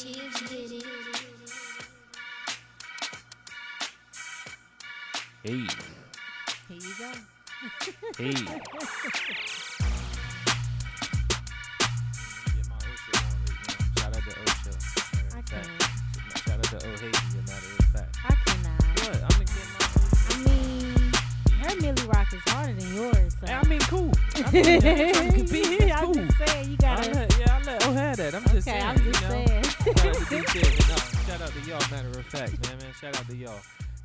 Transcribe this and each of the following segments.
Kids get it. Hey. Here you go. Hey. Get my OSHA on right now. Shout out to OSHA. I can't. Shout out to O'Hagan, as a matter of fact. I cannot. What? I'm gonna get my OSHA. I mean, her Millie Rock is harder than yours. So. I mean, cool. I mean, I ain't trying to compete. It's I'm cool. just saying, you gotta. I let O have that. I'm just saying. I'm just saying. Shout out to y'all, matter of fact, man. Shout out to y'all.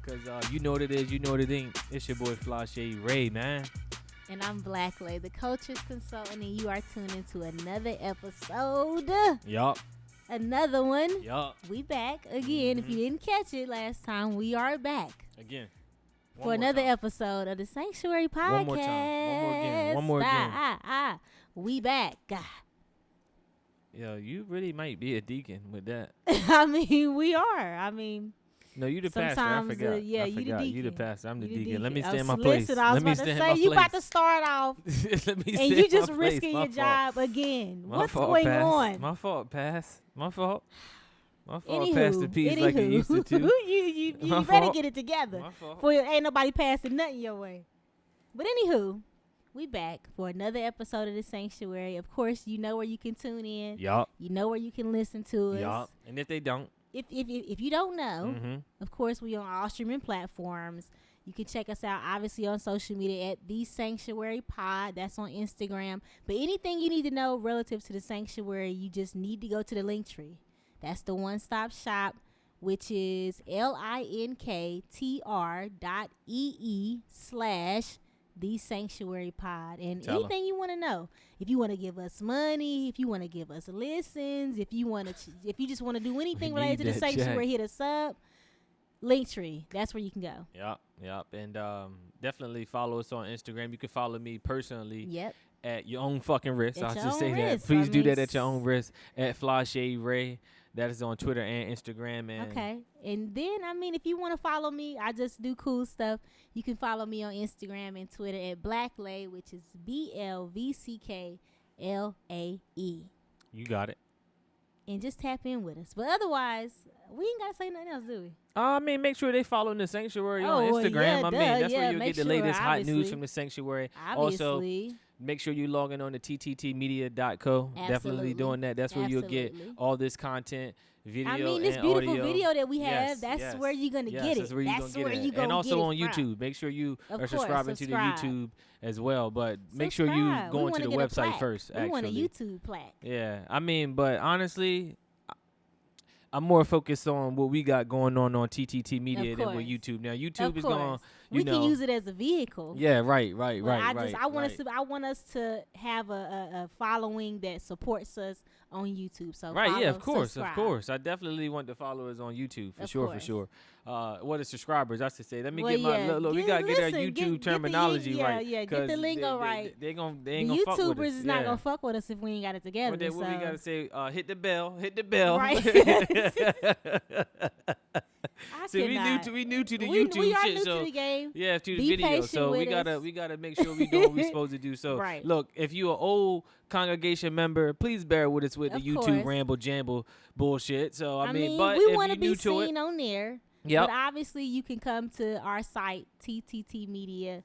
Because you know what it is, you know what it ain't. It's your boy BlvckLae, man. And I'm BlvckLae, the coach's consultant, and you are tuned into another episode. Yup. Another one. Yup. We back again. If you didn't catch it last time, we are back. Again. For another episode of the Sanctuary Podcast. One more time. One more again. We back. Yo, you really might be a deacon with that. I mean, we are. I mean, no, you the pastor. I forgot. Yeah, I you the forgot. deacon. You the pastor. I'm the You the deacon. Let me deacon. stay in my place. Listen, I was about to say, you about to start off, Let me and stay you in just my place. risking My your fault. job again. My What's fault, going Pass. on? My fault, Pass. My fault. My fault, Anywho, Pastor P is like it used to do. you My better fault. get it together. My fault. For ain't nobody passing nothing your way. But anywho, we back for another episode of the Sanctuary. Of course, you know where you can tune in. Yup. You know where you can listen to us. Yup. And if they don't, If you don't know, mm-hmm. of course, we on all streaming platforms. You can check us out, obviously, on social media at The Sanctuary Pod. That's on Instagram. But anything you need to know relative to the Sanctuary, you just need to go to the link tree. That's the one-stop shop, which is linktr.ee/The Sanctuary Pod. And Tell 'em. anything you want to know, if you want to give us money, if you want to give us listens, if you want to, if you just want to do anything We related to need the that Sanctuary, check. hit us up. Linktree, that's where you can go. Yup. And definitely follow us on Instagram. You can follow me personally Yep. at your own fucking risk. At I'll your just say own that. risk. Please I do mean, that at your own risk at BlvckLae. That is on Twitter and Instagram. And Okay. And then, I mean, if you want to follow me, I just do cool stuff. You can follow me on Instagram and Twitter at BlvckLae, which is BlvckLae. you got it. And just tap in with us. But otherwise, we ain't got to say nothing else, do we? I mean, make sure they follow the Sanctuary Oh, on well, Instagram. yeah, I mean, duh, that's yeah, where you'll make get the sure, latest hot news obviously. from the Sanctuary. Obviously. Also, make sure you log in on the tttmedia.co. Definitely Absolutely. doing that. That's where you'll get Absolutely. all this content, video, I mean, this and beautiful audio. video that we have, Yes, that's yes, where you're going to yes, get it. That's where you're going to get it. you And also on from. YouTube. Make sure you Of are course, subscribing to the subscribe. YouTube as well. But make sure you Subscribe. go We into wanna the get a website plaque. first, We want a actually. YouTube plaque. Yeah. I mean, but honestly, I'm more focused on what we got going on TTT Media than with course. YouTube. Now, YouTube Of is course. going, We can use it as a vehicle. Yeah, right. But I want right. I want us to have a following that supports us on YouTube. So Right, yeah, of follow, course, subscribe. of course. I definitely want the followers on YouTube, for Of sure, course. for sure. What are subscribers, I should say. Let me Well, get my, yeah, look, we get- got to get our listen, YouTube get the- terminology right. yeah, get the 'cause lingo right. They ain't The going to fuck with YouTubers us. is not gonna fuck with us if we ain't got it together. What, what we so. got to say, hit the bell. Right. I See, cannot. we new to the we YouTube are shit, new so to the game. yeah, to the Be video. patient So we with gotta us. make sure we do what we supposed to do. So Right. look, if you an old congregation member, please bear with us with Of the YouTube course. ramble jamble bullshit. So I mean, but we if want you to be new to it, seen on there. Yep. But obviously, you can come to our site, TTTmedia.com,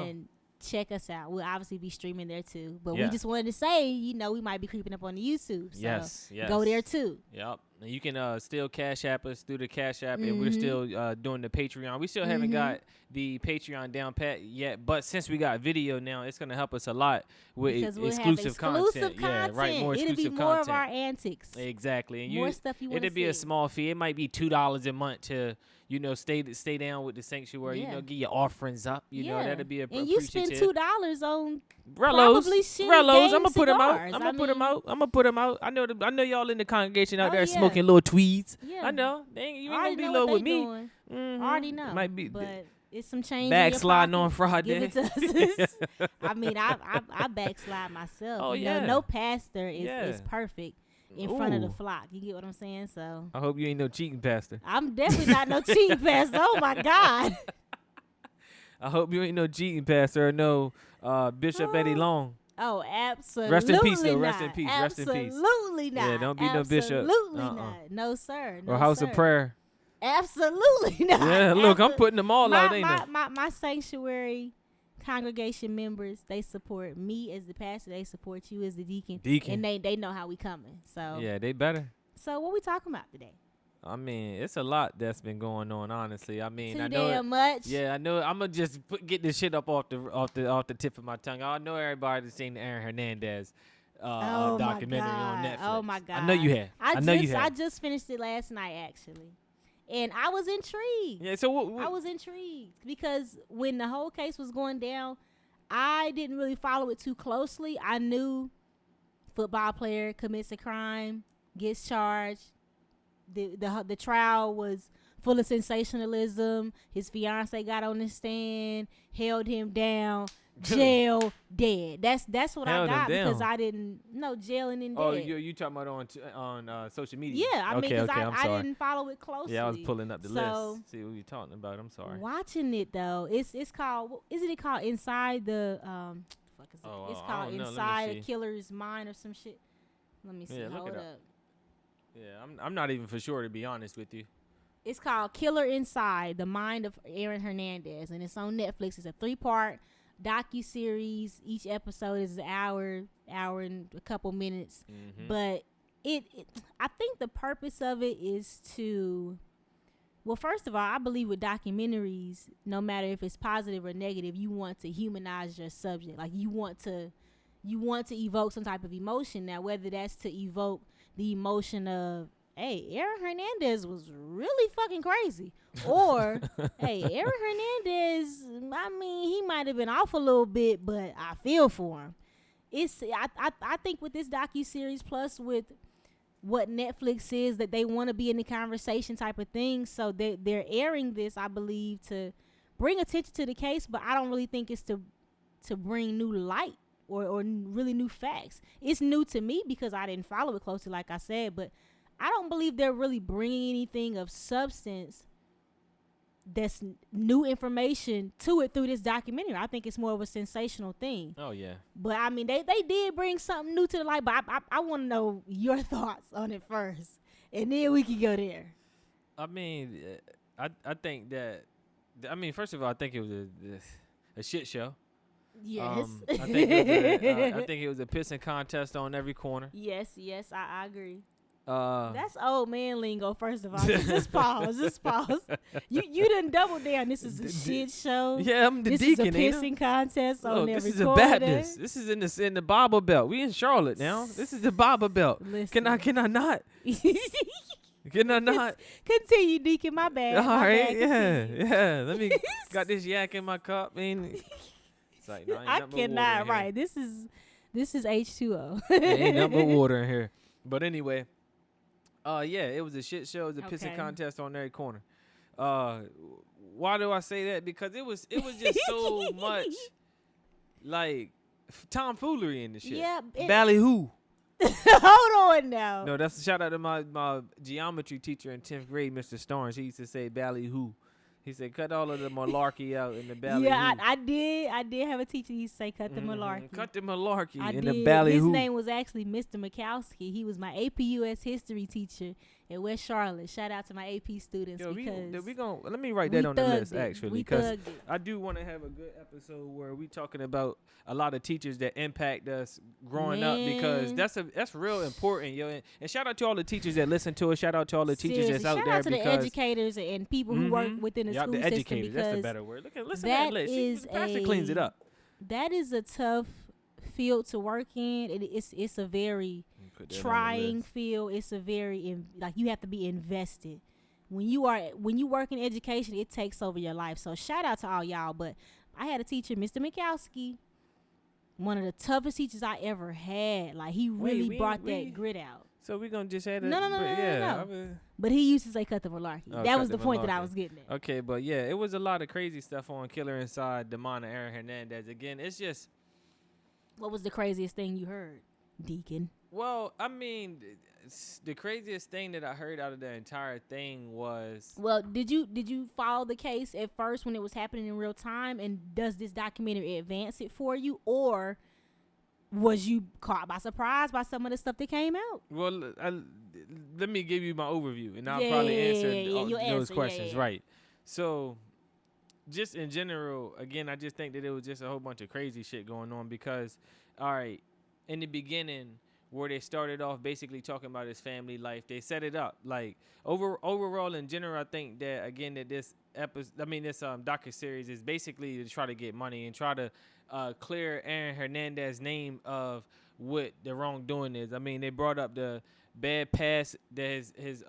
and check us out. We'll obviously be streaming there too. But Yeah. we just wanted to say, we might be creeping up on the YouTube. So yes. go there too. Yep. And you can still Cash App us through the Cash App, and we're still doing the Patreon. We still haven't got the Patreon down pat yet, but since we got video now, it's gonna help us a lot with Because we'll exclusive have exclusive content. Yeah, right. More It'll exclusive be more content. of our antics. Exactly. And More stuff you want to it'd see. be a small fee. It might be $2 a month to, stay down with the Sanctuary. Yeah. Get your offerings up. You know, that'd be And you spend $2 on Rellos. probably shitty Rellos. game I'm gonna put them out. cigars. I'm gonna put them out. I know y'all in the congregation out Oh, there yeah. smoking little tweeds. Yeah. I know. They ain't, you I ain't already gonna be know low what with they me. doing. Mhm. I already know. Might be but it's some change. backsliding on Give Friday. it to us. I mean, I backslide myself. Oh, You know, yeah. no pastor is Yeah. perfect in front of the Ooh. flock. You get what I'm saying? So I hope you ain't no cheating pastor. I'm definitely not no cheating pastor. Oh my God. I hope you ain't no cheating pastor or no Bishop Eddie Long. Oh, absolutely. Rest in peace, though. Not. Rest in peace. Rest in peace. Absolutely not. Yeah, don't be no bishop. Absolutely not. No, sir. No, or House sir. of Prayer. Absolutely not. Yeah, look, I'm putting them all out, ain't I? My sanctuary congregation members, they support me as the pastor. They support you as the deacon. And they know how we coming. So yeah, they better. So what we talking about today? I mean, it's a lot that's been going on, honestly. I mean, Too I know damn much. Yeah, I know. I'm gonna just get this shit up off the tip of my tongue. I know everybody's seen the Aaron Hernandez documentary on Netflix. Oh my God! I know you have. I just finished it last night, actually, and I was intrigued. Yeah. So I was intrigued because when the whole case was going down, I didn't really follow it too closely. I knew football player commits a crime, gets charged. The trial was full of sensationalism. His fiance got on the stand, held him down, jail, dead. That's what I got because I didn't know jail and then dead. Oh, you talking about on social media? Yeah, I mean, because I didn't follow it closely. Yeah, I was pulling up the list. See what you're talking about. I'm sorry. Watching it though, it's called. Isn't it called Inside the Fuck is it? It's called Inside a Killer's Mind or some shit. Let me see. Yeah, Hold up. Yeah, I'm not even for sure, to be honest with you. It's called Killer Inside, The Mind of Aaron Hernandez, and it's on Netflix. It's a 3-part docu-series. Each episode is an hour and a couple minutes. Mm-hmm. But I think the purpose of it is to, well, first of all, I believe with documentaries, no matter if it's positive or negative, you want to humanize your subject. Like you want to evoke some type of emotion. Now, whether that's to evoke the emotion of, hey, Aaron Hernandez was really fucking crazy, or hey, Aaron Hernandez, I mean, he might have been off a little bit, but I feel for him. I think with this docuseries plus with what Netflix is, that they want to be in the conversation type of thing, so they're airing this, I believe, to bring attention to the case, but I don't really think it's to bring new light or really new facts. It's new to me because I didn't follow it closely, like I said, but I don't believe they're really bringing anything of substance that's new information to it through this documentary. I think it's more of a sensational thing. Oh, yeah. But, I mean, they did bring something new to the light, but I want to know your thoughts on it first, and then we can go there. I mean, I think that, I mean, first of all, I think it was a shit show. Yes. I think it was a pissing contest on every corner. Yes, I agree. That's old man lingo. First of all, just pause. You done double down. This is a shit show. Yeah, I'm the deacon. This is a pissing contest on every corner. This is a Baptist. This is in the Bible Belt. We in Charlotte now. This is the Bible Belt. Listen. Can I not? Can I not? Continue, deacon. My bad. All right. Continue. Yeah. Let me got this yak in my cup. It's like, no, I cannot. Right. This is H2O. Ain't nothing but water in here. But anyway. Yeah, it was a shit show. It was a pissing contest on every corner. Why do I say that? Because it was just so much like tomfoolery in the shit. Yeah, ballyhoo. Hold on now. No, that's a shout out to my geometry teacher in 10th grade, Mr. Starnes. He used to say ballyhoo. He said, cut all of the malarkey out in the ballyhoo. Yeah, I did have a teacher who used to say, cut the malarkey. Cut the malarkey in the ballyhoo. His name was actually Mr. Mikowski. He was my AP US history teacher in West Charlotte. Shout out to my AP students. Yo, let me write that on the list, actually, because I do want to have a good episode where we talking about a lot of teachers that impact us growing up, because that's real important, yo. And shout out to all the teachers that listen to us. Shout out to all the teachers that's out there. Shout out to the educators and people who work within the school the system. Educators, that's the better word. Listen to that list. The pastor cleans it up. That is a tough field to work in. It's a very trying field. It's a very like you have to be invested. When you work in education, it takes over your life. So shout out to all y'all. But I had a teacher, Mr. Mikowski, one of the toughest teachers I ever had. Like he really brought that grit out. So we're gonna just add no. But he used to say cut the malarkey. That was the point that I was getting at. Okay, but yeah, it was a lot of crazy stuff on Killer Inside, the Mind of Aaron Hernandez. Again, it's just. What was the craziest thing you heard, Deacon? Well, I mean, the craziest thing that I heard out of the entire thing was. Well, did you follow the case at first when it was happening in real time, and does this documentary advance it for you, or was you caught by surprise by some of the stuff that came out? Well, let me give you my overview, and I'll probably answer those questions. Right. So, just in general, again, I just think that it was just a whole bunch of crazy shit going on because, all right, in the beginning, where they started off basically talking about his family life, they set it up. Like, overall, in general, I think that, again, that this docuseries is basically to try to get money and try to clear Aaron Hernandez's name of what the wrongdoing is. I mean, they brought up the bad past that his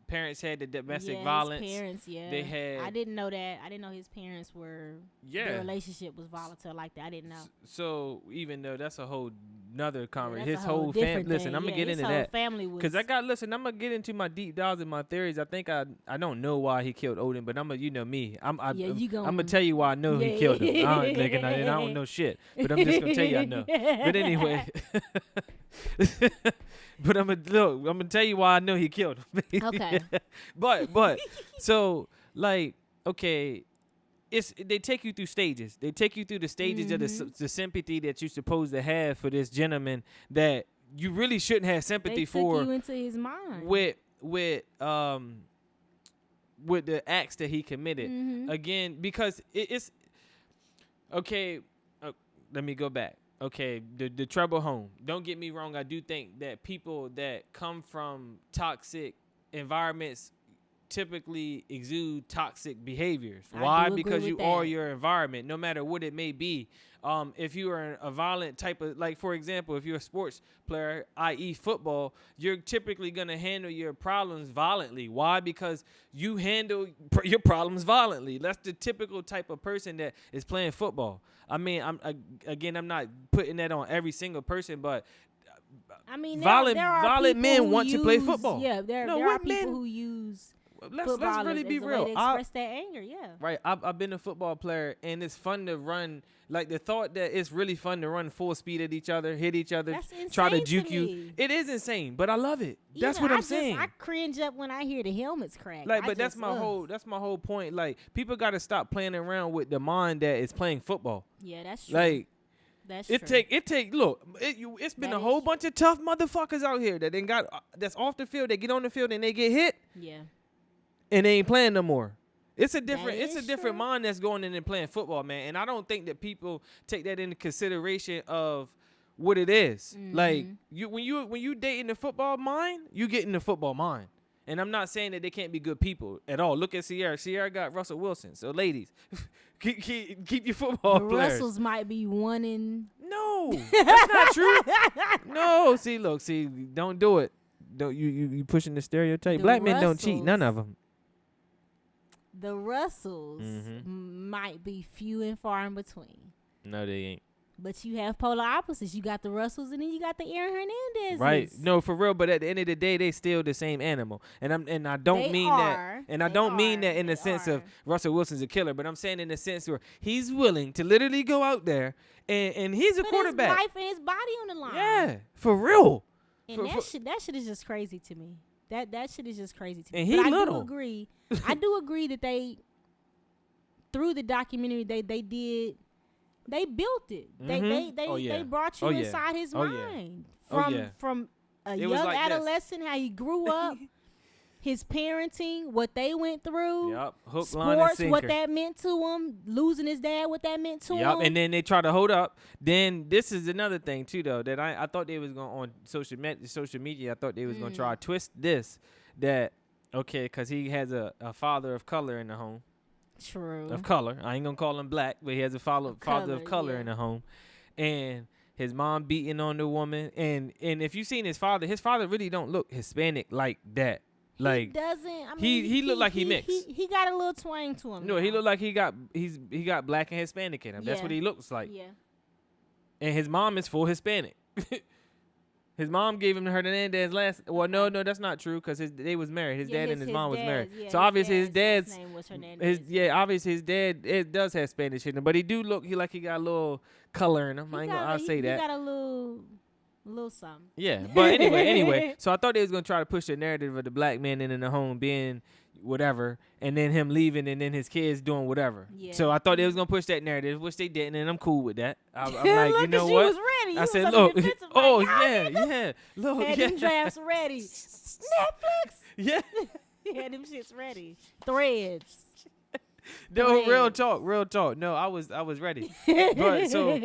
parents had, the domestic violence. His parents, they had. I didn't know that. I didn't know his parents were. Their relationship was volatile like that. I didn't know. So even though that's a whole nother conversation, his whole family. Listen, I'm gonna get into that because I'm gonna get into my deep dives and my theories. I think I don't know why he killed Oden, but I'm gonna tell you why I know he killed him. I don't know shit, but I'm just gonna tell you I know. But anyway. But I'm gonna tell you why I know he killed him. Okay. but so like, okay, they take you through stages. They take you through the stages of the sympathy that you're supposed to have for this gentleman that you really shouldn't have sympathy for. Took you into his mind with the acts that he committed. Again, because it's okay. Let me go back. Okay, the trouble home. Don't get me wrong. I do think that people that come from toxic environments typically exude toxic behaviors. Why? Because you are your environment, no matter what it may be. If you are a violent type of, like, for example, if you're a sports player, i.e. football, you're typically going to handle your problems violently. Why? Because you handle your problems violently. That's the typical type of person that is playing football. I mean, I'm not putting that on every single person, but I mean, violent men want to play football. Yeah, there are people who use let's really be real. Way to express that anger, yeah. Right. I've been a football player, and it's fun to run. Like, the thought that it's really fun to run full speed at each other, hit each other, try to juke you. It is insane, but I love it. That's what I'm saying. I cringe up when I hear the helmets crack. Like, but that's my whole point. Like, people got to stop playing around with the mind that is playing football. Yeah, that's true. Like, that's true. It's been a whole bunch of tough motherfuckers out here that's off the field. They get on the field and they get hit. Yeah. And they ain't playing no more. It's a different mind that's going in and playing football, man. And I don't think that people take that into consideration of what it is. Like, when you dating the football mind, you get in the football mind. And I'm not saying that they can't be good people at all. Look at Sierra. Sierra got Russell Wilson. So, ladies, keep your football players. The Russells might be one in. No, that's not true. No, don't do it. Don't you pushing the stereotype? Black men don't cheat. None of them. The Russells might be few and far in between. No, they ain't. But you have polar opposites. You got the Russells, and then you got the Aaron Hernandez. Right. No, for real. But at the end of the day, they still the same animal. And I don't mean that in the sense of Russell Wilson's a killer. But I'm saying in the sense where he's willing to literally go out there and he's a quarterback. His life and his body on the line. Yeah, for real. And that shit is just crazy to me. That shit is just crazy to me. And he little. I do agree that they, through the documentary, they built it. They brought you inside his mind. From a young adolescent, how he grew up, his parenting, what they went through, hook, line, and sinker. What that meant to him, losing his dad, what that meant to him. And then they try to hold up. Then this is another thing too, though, that I thought they was going on social media. I thought they was going to try to twist this, that because he has a father of color in the home. True. Of color. I ain't gonna call him black, but he has a father of color in the home, and his mom beating on the woman. And if you seen his father really don't look Hispanic like that. Like, he doesn't. I mean, he looked like he mixed. He got a little twang to him. No, he looked like he got black and Hispanic in him. That's what he looks like. Yeah. And his mom is full Hispanic. His mom gave him Hernandez last. Well, no, that's not true because they was married. His dad and his mom was married. Yeah, so obviously his dad's name was Hernandez. Obviously his dad does have Spanish in him, but he do look like he got a little color in him. I'll say that. He got a little little something. Yeah, but anyway. So I thought they was gonna try to push the narrative of the black man in the home being whatever, and then him leaving, and then his kids doing whatever. Yeah. So I thought they was gonna push that narrative, which they didn't, and I'm cool with that. I'm like, you know what? Was ready. I said, look, oh like, yeah, look, had them drafts ready. Netflix. Yeah. Had them shits ready. Threads. No, real talk. No, I was ready. But so,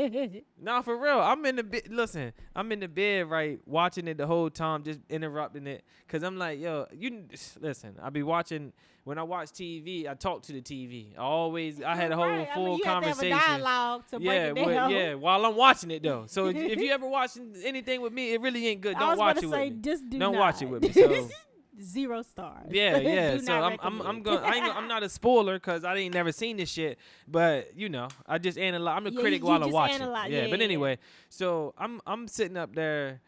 nah, for real, I'm in the bed. Listen, I'm in the bed, right, watching it the whole time, just interrupting it, cause I'm like, yo, you listen. I be watching. When I watch TV, I talk to the TV. I had a whole full conversation. Have a dialogue to break it down. Yeah, while I'm watching it though. So if you ever watching anything with me, it really ain't good. Don't watch it with me. Just don't watch it with me. So. 0 stars. Yeah. So I'm not a spoiler because I ain't never seen this shit. But you know, I just analyze. I'm a critic while I watch it. Yeah. But anyway, so I'm sitting up there,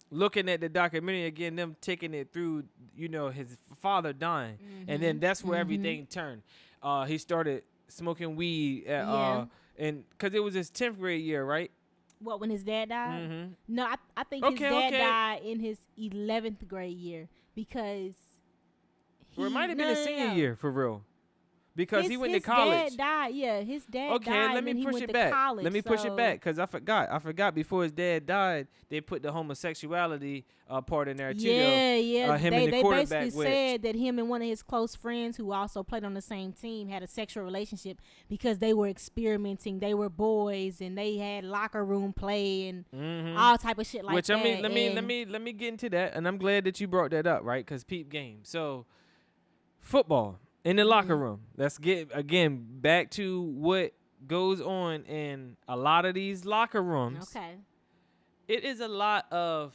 looking at the documentary again. Them taking it through, you know, his father dying, and then that's where everything turned. He started smoking weed, and because it was his 10th grade year, right? What, when his dad died? Mm-hmm. No, I think his dad died in his 11th grade year because it might have been a senior year for real. Because he went to college. His dad died. Yeah, his dad died. Let me push it back. Let me push it back because I forgot before his dad died, they put the homosexuality part in there too. Yeah. Him and the quarterback they basically said that him and one of his close friends who also played on the same team had a sexual relationship because they were experimenting. They were boys and they had locker room play and all type of shit like that. Which let me get into that, and I'm glad that you brought that up, right? Because peep game. So football. In the locker room, let's get, again, back to what goes on in a lot of these locker rooms. Okay. It is a lot of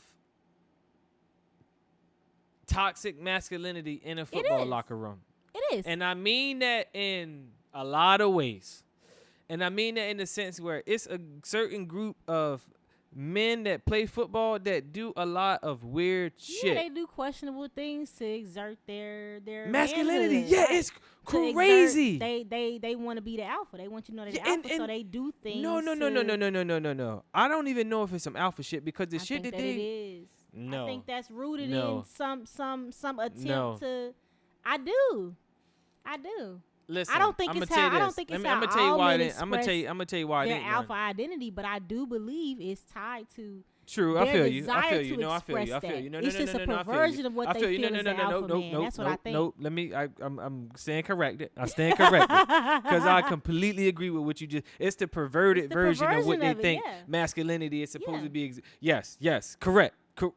toxic masculinity in a football locker room. It is. And I mean that in a lot of ways. And I mean that in the sense where it's a certain group of men that play football that do a lot of weird shit. Yeah, they do questionable things to exert their masculinity. manhood. Yeah, it's crazy. They want to be the alpha. They want you to know they're the alpha, so they do things. No. I don't even know if it's some alpha shit because the shit that it is. No. I think that's rooted in some attempt to. I do. Listen, I don't think it's how. I don't think it's how. I'm gonna tell you why. I'm gonna tell you why their alpha identity, but I do believe it's tied to. True, I feel you. No, I feel you. No, it's just a perversion of what they feel is the alpha man. That's what I think. No, let me. I'm staying corrected. I stand corrected because I completely agree with what you just. It's the perverted version of what they think masculinity is supposed to be. Yes, correct.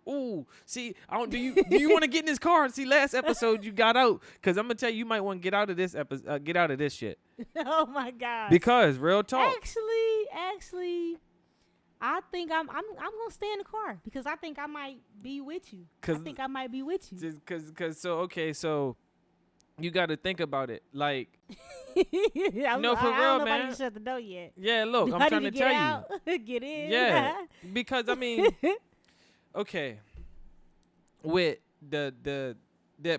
Ooh, see, do you want to get in this car? See, last episode you got out because I'm gonna tell you, you might want to get out of this episode, get out of this shit. Oh my god! Because real talk. Actually, I think I'm gonna stay in the car because I think I might be with you. So you got to think about it, like. No, for real, man. Nobody shut the door yet. Yeah, look, I'm trying to tell you. Get in. Yeah, because I mean. Okay, with that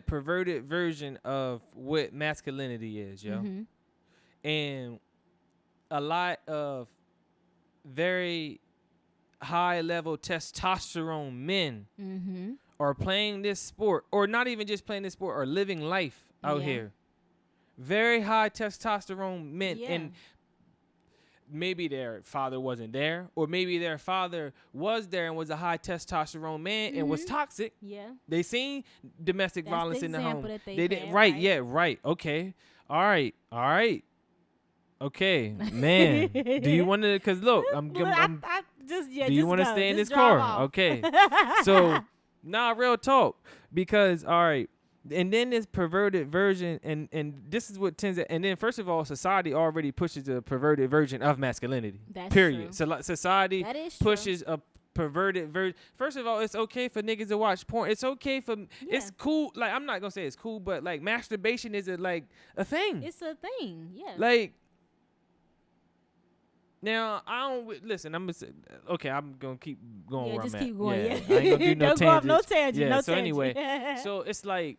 perverted version of what masculinity is, yo, and a lot of very high level testosterone men are playing this sport, or not even just playing this sport, or living life out here. Very high testosterone men, and maybe their father wasn't there, or maybe their father was there and was a high testosterone man and was toxic. Yeah. They seen domestic violence in the home. They didn't. Right. Yeah. Right. Okay. All right. Okay, man. Do you want to? Cause look, do you want to stay in this car? Okay. So, real talk. Because all right. And then this perverted version, and this is what tends to, and then first of all, society already pushes a perverted version of masculinity. That's period. True. So like, society pushes a perverted version. First of all, it's okay for niggas to watch porn. It's okay for it's cool. Like, I'm not gonna say it's cool, but like masturbation is a thing. It's a thing. Yeah. Like. Now I don't listen. I'm gonna say, okay. I'm gonna keep going where I'm at. Keep going. Yeah. I ain't gonna do no tangents. No tangent. Yeah. No so tangent. Anyway, so it's like.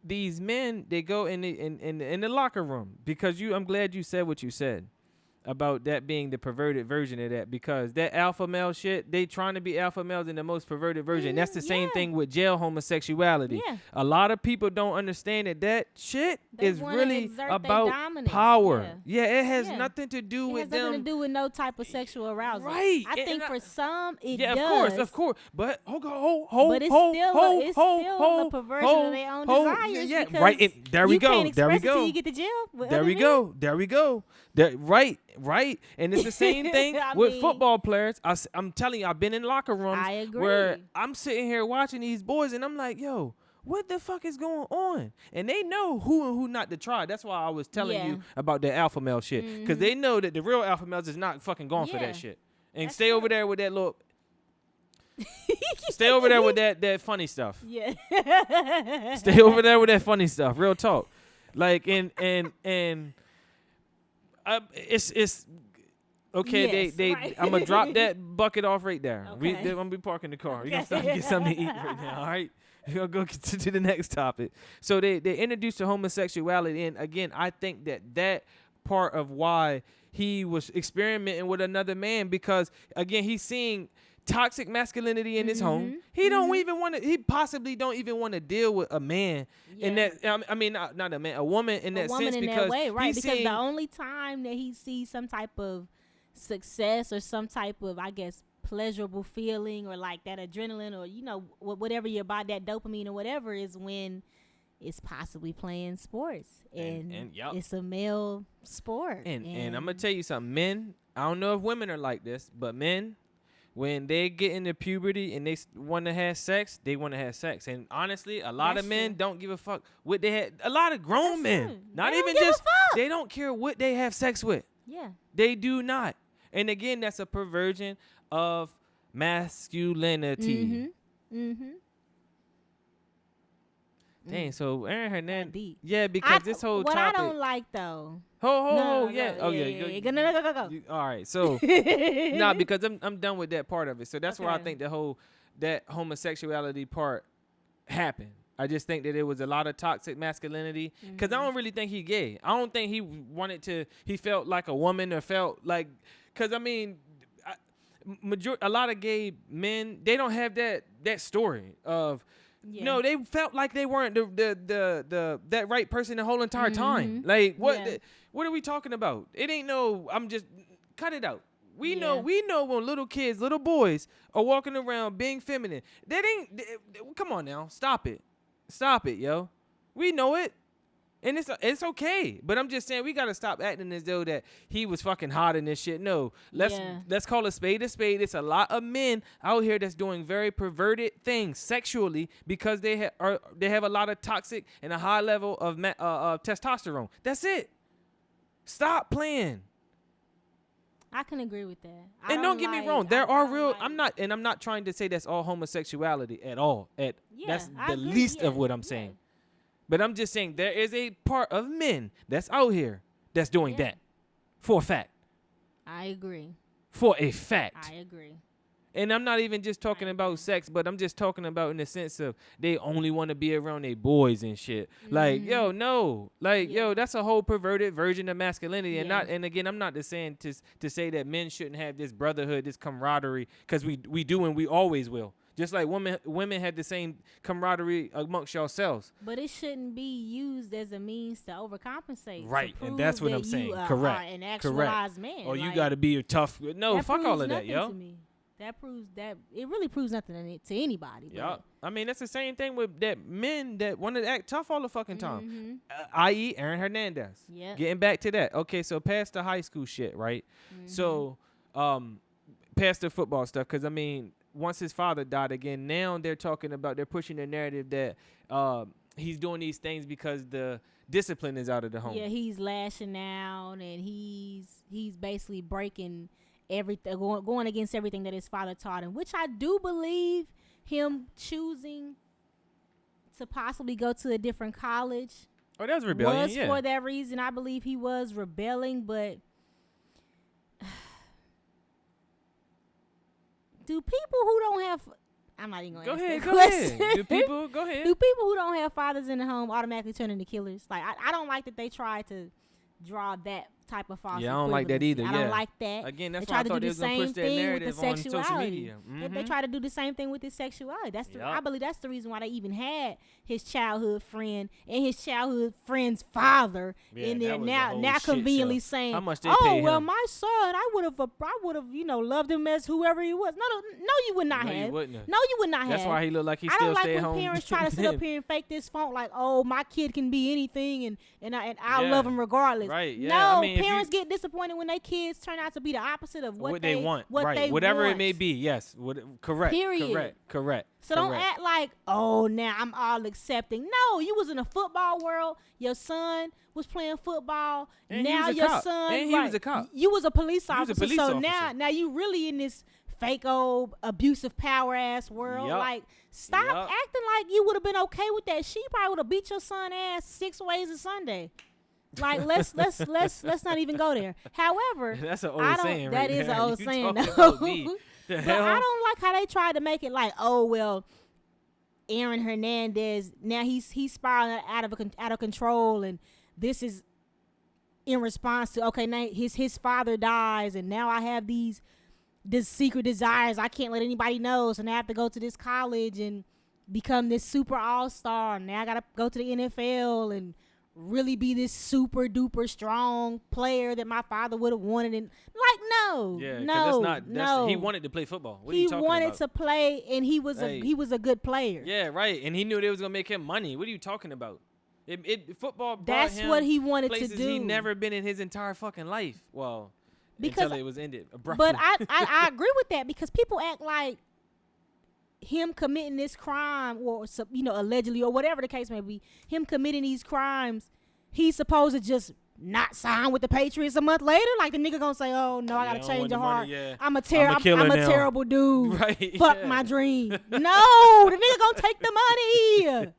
These men, they go in the locker room because I'm glad you said what you said. about that being the perverted version of that, because that alpha male shit, they trying to be alpha males in the most perverted version. Mm-hmm, that's the same thing with jail homosexuality. Yeah. A lot of people don't understand that shit is really about power. Yeah, it has nothing to do with them. It has nothing to do with no type of sexual arousal. Right. I think for some it does. Yeah, of course. But but it's still a perversion of their own desires. Yeah, right. There we go. There we go. Until you get to jail. There we go. Right. And it's the same thing with football players. I'm telling you, I've been in locker rooms where I'm sitting here watching these boys, and I'm like, yo, what the fuck is going on? And they know who and who not to try. That's why I was telling you about the alpha male shit, because they know that the real alpha males is not fucking going for that shit. And stay over there with that little. Stay over there with that funny stuff. Yeah. Stay over there with that funny stuff. Real talk. Like it's okay. Yes, I'm gonna drop that bucket off right there. Okay. I'm gonna be parking the car. Okay. You're gonna get something to eat right now. All right. We're gonna go to the next topic. So they introduced the homosexuality, and again, I think that part of why he was experimenting with another man, because again, he's seeing toxic masculinity in his home. He don't even want to. He possibly don't even want to deal with a man in that. I mean, not a man, a woman in that sense. Because that way, right? Because the only time that he sees some type of success or some type of, I guess, pleasurable feeling or like that adrenaline or whatever your body, that dopamine or whatever, is when it's possibly playing sports and it's a male sport. And I'm gonna tell you something, men. I don't know if women are like this, but men, when they get into puberty and they want to have sex, they want to have sex. And honestly, a lot of men don't give a fuck what they had. A lot of grown men, not even just, they don't care what they have sex with. Yeah. They do not. And again, that's a perversion of masculinity. Dang, so Aaron Hernandez. Yeah, because this whole topic. What I don't like though. Go. All right, so because I'm done with that part of it. So that's where I think that homosexuality part happened. I just think that it was a lot of toxic masculinity, because I don't really think he gay. I don't think he felt like a woman or felt like, because I mean, a lot of gay men, they don't have that story of. Yeah. No, they felt like they weren't that right person the whole entire time. Like what are we talking about? It ain't no. I'm just cut it out. We know when little kids, little boys are walking around being feminine. Come on now, stop it, yo. We know it, and it's okay. But I'm just saying we gotta stop acting as though that he was fucking hot in this shit. No, let's call a spade a spade. It's a lot of men out here that's doing very perverted things sexually because they have a lot of toxic and a high level of testosterone. That's it. Stop playing. I can agree with that. And don't get me wrong, there are real. I'm not trying to say that's all homosexuality at all. That's the least of what I'm saying. But I'm just saying there is a part of men that's out here that's doing that for a fact. I agree. For a fact. I agree. And I'm not even just talking about sex, but I'm just talking about in the sense of they only want to be around their boys and shit. Like, yo, no. Like, yo, that's a whole perverted version of masculinity. And again, I'm not just saying to say that men shouldn't have this brotherhood, this camaraderie, because we do and we always will. Just like women had the same camaraderie amongst yourselves. But it shouldn't be used as a means to overcompensate. Right, and that's what I'm saying. Correct. An actualized man. Or you got to be a tough. No, fuck all of that, yo. To me. That proves that it really proves nothing to anybody. Yeah, I mean that's the same thing with that men that want to act tough all the fucking time. I.e. Aaron Hernandez. Yeah. Getting back to that. Okay, so past the high school shit, right? So, past the football stuff, because I mean, once his father died again, now they're pushing the narrative that he's doing these things because the discipline is out of the home. Yeah, he's lashing out and he's basically breaking everything, going against everything that his father taught him, which I do believe him choosing to possibly go to a different college. Oh, that was rebellion. Was for that reason. I believe he was rebelling, but do people who don't have, I'm not even going to ask that question. Go ahead. Do people who don't have fathers in the home automatically turn into killers? Like, I don't like that they try to draw that type of false. Yeah, I don't like that either. I don't like that. Again, that's they why I try thought to they do was the gonna same push that thing with the narrative on social sexuality. media. They try to do the same thing with his sexuality. That's I believe that's the reason why they even had his childhood friend and his childhood friend's father in there. Now conveniently saying, how much they pay him? My son, I would have loved him as whoever he was. No, you would not have. You wouldn't. No, you would not have. That's why he looked like he I still don't like stay when home. parents try to sit up here and fake this funk like, oh, my kid can be anything and I'll love him regardless. Right. Yeah. No, I mean, parents get disappointed when their kids turn out to be the opposite of what they want. Whatever it may be. Yes. Correct. Period. Correct. So don't act like, oh, now I'm all accepting. No, you was in a football world. Your son was playing football. And now your cop. son, and he was a cop. You was a police officer. So now you really in this fake old abusive power ass world. Yep. Like, stop acting like you would have been okay with that. She probably would have beat your son ass 6 ways a Sunday. Like, let's not even go there. However, that's an old saying. That right is there. an old saying. The but hell? I don't like how they tried to make it like, oh well, Aaron Hernandez now he's spiraling out of control, and this is in response to now his father dies, and now I have these secret desires I can't let anybody know, so now I have to go to this college and become this super all-star, and now I gotta go to the NFL and really be this super duper strong player that my father would have wanted. And no. He wanted to play football. What are you talking about? He wanted to play, and he was a good player. Yeah, right. And he knew they was gonna make him money. What are you talking about? Football brought That's him what he wanted places to do. he never been in his entire fucking life. Well, because until it was ended abruptly. But I agree with that, because people act like him committing this crime, or allegedly, or whatever the case may be, him committing these crimes, he's supposed to just not sign with the Patriots a month later. Like, the nigga gonna say, oh no, I gotta change your heart. Yeah. I'm a terrible dude. Right, Fuck my dream. No, the nigga gonna take the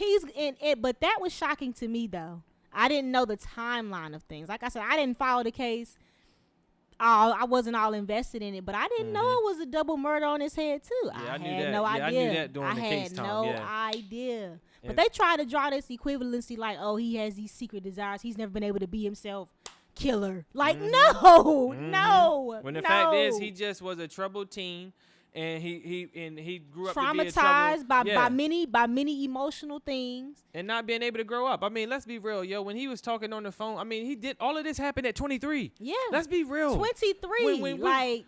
money. But that was shocking to me, though. I didn't know the timeline of things. Like I said, I didn't follow the case. I wasn't all invested in it, but I didn't know it was a double murder on his head too. Yeah, I knew had that. no idea. I knew that during the case time. I had no idea. But they try to draw this equivalency, like, oh, he has these secret desires. He's never been able to be himself. Killer. Like, no. When the fact is, he just was a troubled teen. And he grew up traumatized by many emotional things, and not being able to grow up. I mean, let's be real, yo. When he was talking on the phone, I mean, he did all of this happened at 23. Yeah, let's be real. 23.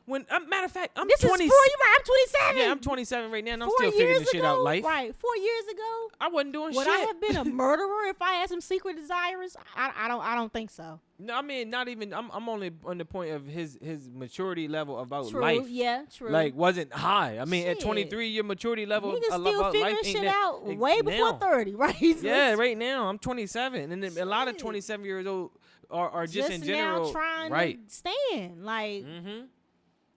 When matter of fact, I'm this 20. Is 4 years. I'm 27. Yeah, I'm 27 right now, and I'm still figuring this shit out. Life. Right, 4 years ago, I wasn't doing would shit. I have been a murderer if I had some secret desires? I don't think so. No, I mean, not even. I'm only on the point of his maturity level about true, life. Yeah, true. Like, wasn't high. I mean, at 23, your maturity level about life still figuring shit out way before 30, right? Yeah, right now I'm 27, and a lot of 27 years old are just in general now trying right. to stand like.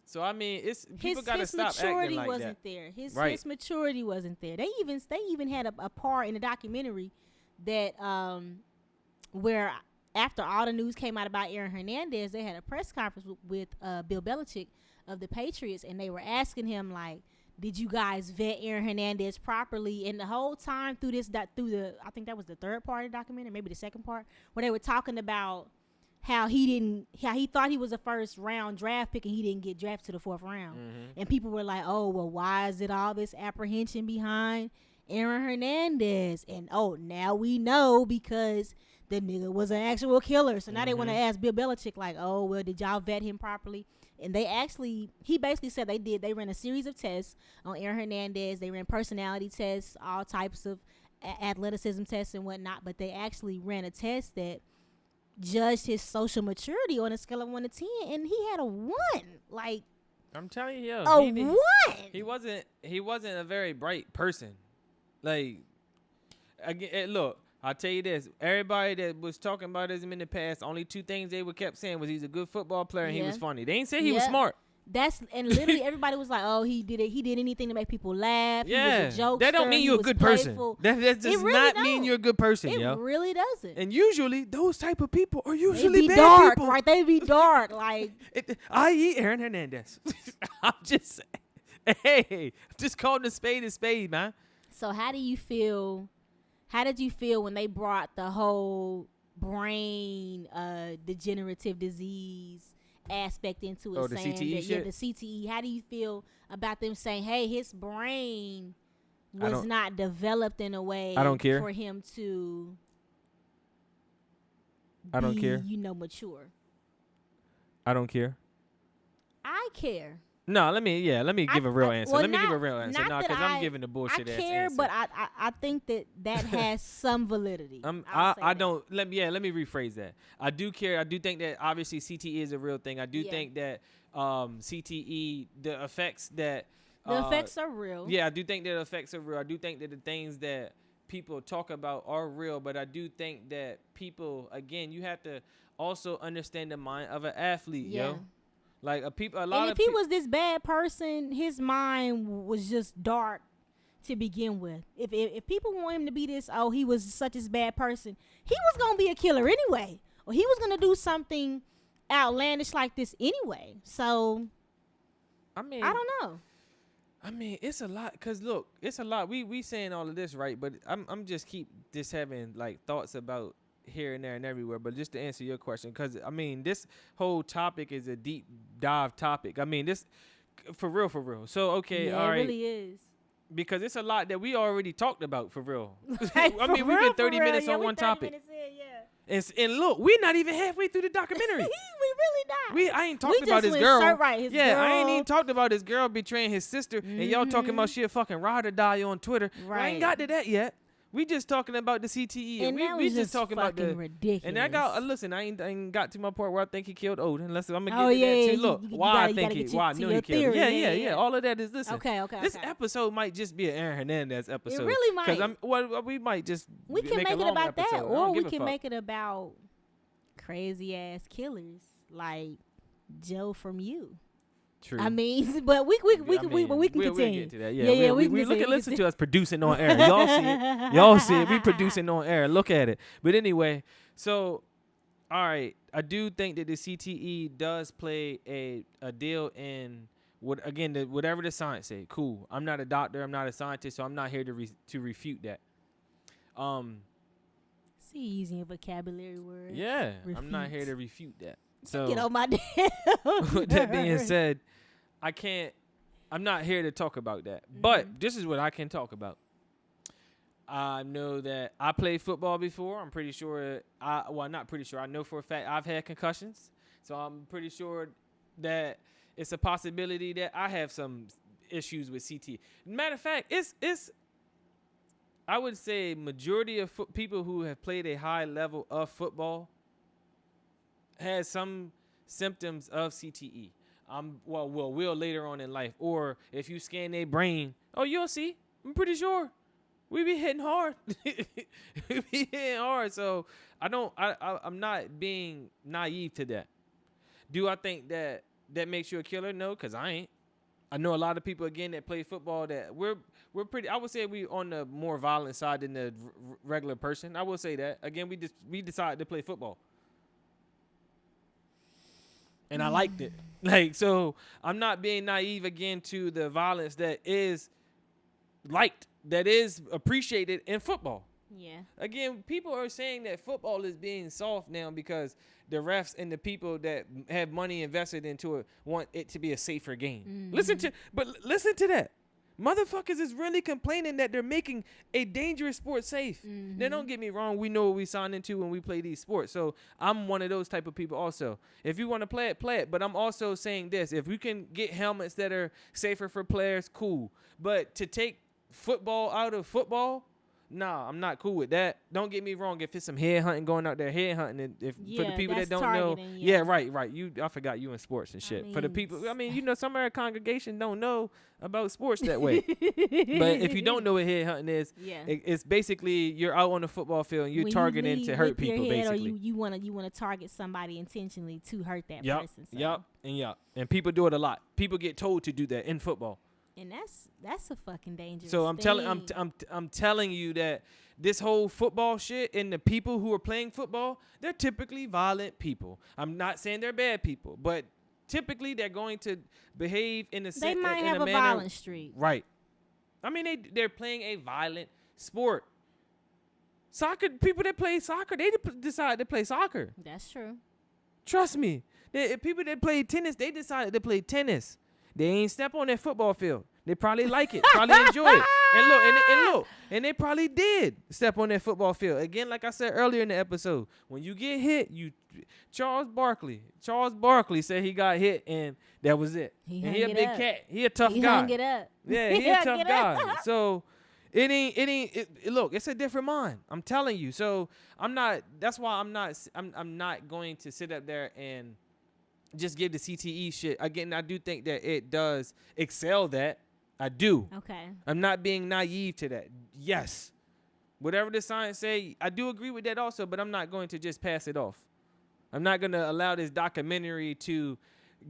So I mean, people gotta stop acting like wasn't that. There. His maturity wasn't there. They even had a part in the documentary that where. After all the news came out about Aaron Hernandez, they had a press conference with Bill Belichick of the Patriots, and they were asking him, like, did you guys vet Aaron Hernandez properly? And the whole time through I think that was the third part of the documentary, maybe the second part, where they were talking about how he thought he was a first round draft pick and he didn't get drafted to the 4th round. And people were like, oh, well, why is it all this apprehension behind Aaron Hernandez? And now we know because the nigga was an actual killer. So now they want to ask Bill Belichick, like, oh, well, did y'all vet him properly? And he basically said they did. They ran a series of tests on Aaron Hernandez. They ran personality tests, all types of athleticism tests and whatnot. But they actually ran a test that judged his social maturity on a scale of 1 to 10. And he had a 1. Like, I'm telling you, a 1. He wasn't a very bright person. Like, again, look. I'll tell you this. Everybody that was talking about him in the past, only 2 things they kept saying was he's a good football player and he was funny. They ain't say he was smart. And literally everybody was like, oh, he did anything to make people laugh. Yeah. He was a jokester. That don't mean you're a good person. That does really not mean you're a good person, yo. It really doesn't. And usually those type of people are usually they be bad dark, people. Right? They be dark. Like i.e. Aaron Hernandez. I'm just saying. Hey, just call him a spade, man. So how did you feel when they brought the whole brain degenerative disease aspect into it. Oh, the saying CTE that, shit? Yeah, the CTE. How do you feel about them saying, hey, his brain was not developed in a way I don't care. for him to I don't care. Mature. I don't care. I care. No, let me give a real answer. Well, let me give a real answer. No, because I'm giving the I bullshit ass care, answer. but I think that has some validity. I don't. Let me rephrase that. I do care. I do think that obviously CTE is a real thing. I do think that CTE, the effects that the effects are real. Yeah, I do think that the effects are real. I do think that the things that people talk about are real, but I do think that people, again, you have to also understand the mind of an athlete, yo. Like he was this bad person, his mind was just dark to begin with. If people want him to be this, he was such a bad person, he was gonna be a killer anyway, or he was gonna do something outlandish like this anyway. So, I don't know. It's a lot. Cause look, it's a lot. We saying all of this, right? But I'm just keep just having like thoughts about here and there and everywhere. But just to answer your question, because this whole topic is a deep dive topic. This for real. So okay, all right. It really is. Because it's a lot that we already talked about for real. Like, we've been 30 minutes on one topic. And look, we're not even halfway through the documentary. We really not. I ain't talked about his girl. Girl. I ain't even talked about his girl betraying his sister. And y'all talking about she'll fucking ride or die on Twitter. Right. I ain't got to that yet. We just talking about the CTE. And that we was just talking about the ridiculous. And I got listen. I ain't got to my part where I think he killed Oden. Listen, I'm gonna get to that too. Look, why I knew he killed him. Yeah. All of that is listen. Okay. This episode might just be an Aaron Hernandez episode. It really might. Because we might just we can make it about episode. that, or we can make it about crazy ass killers like Joe from You. True. But we can continue. We'll get to that. We listen to us producing on air. Y'all see it. We producing on air. Look at it. But anyway, so all right, I do think that the CTE does play a deal in whatever the science say. Cool. I'm not a doctor. I'm not a scientist, so I'm not here to refute that. See, using vocabulary words. Yeah, refute. I'm not here to refute that. So get on my damn. With that being said, I'm not here to talk about that. But this is what I can talk about. I know that I played football before. I'm pretty sure not pretty sure. I know for a fact I've had concussions. So I'm pretty sure that it's a possibility that I have some issues with CT. Matter of fact, it's I would say majority of people who have played a high level of football has some symptoms of CTE. Will later on in life, or if you scan their brain, you'll see. I'm pretty sure we be hitting hard. We be hitting hard. So I'm not being naive to that. Do I think that makes you a killer? No, because I ain't. I know a lot of people again that play football that we're pretty. I would say we on the more violent side than the regular person. I will say that again. We decided to play football. And I liked it. So I'm not being naive again to the violence that is liked, that is appreciated in football. Yeah. Again, people are saying that football is being soft now because the refs and the people that have money invested into it want it to be a safer game. Mm-hmm. Listen to that. Motherfuckers is really complaining that they're making a dangerous sport safe. Mm-hmm. Now, don't get me wrong. We know what we signed into when we play these sports. So I'm one of those type of people also. If you want to play it, play it. But I'm also saying this. If we can get helmets that are safer for players, cool. But to take football out of football, nah, I'm not cool with that. Don't get me wrong. If it's some head hunting going out there, head hunting, for the people that don't know, right. I forgot you in sports and shit. For the people, some of our congregation don't know about sports that way. But if you don't know what head hunting is, it's basically you're out on the football field and you're targeting to hurt people. Basically, or you want to target somebody intentionally to hurt that person. So. And people do it a lot. People get told to do that in football. And that's a fucking dangerous So thing. I'm telling you that this whole football shit and the people who are playing football, they're typically violent people. I'm not saying they're bad people, but typically they're going to behave in a they might have a violent streak. Right. They're playing a violent sport. Soccer, people that play soccer, they decide to play soccer. That's true. Trust me. People that play tennis, they decided to play tennis. They ain't step on that football field. They probably like it, probably enjoy it. And they probably did step on that football field. Again, like I said earlier in the episode, when you get hit, Charles Barkley said he got hit and that was it. He a big cat. He a tough guy. He hung it up. Yeah, he a tough guy. So look, it's a different mind. I'm telling you. So that's why I'm not going to sit up there and just give the CTE shit. Again, I do think that it does excel that. I do. Okay. I'm not being naive to that. Yes. Whatever the science say, I do agree with that also, but I'm not going to just pass it off. I'm not going to allow this documentary to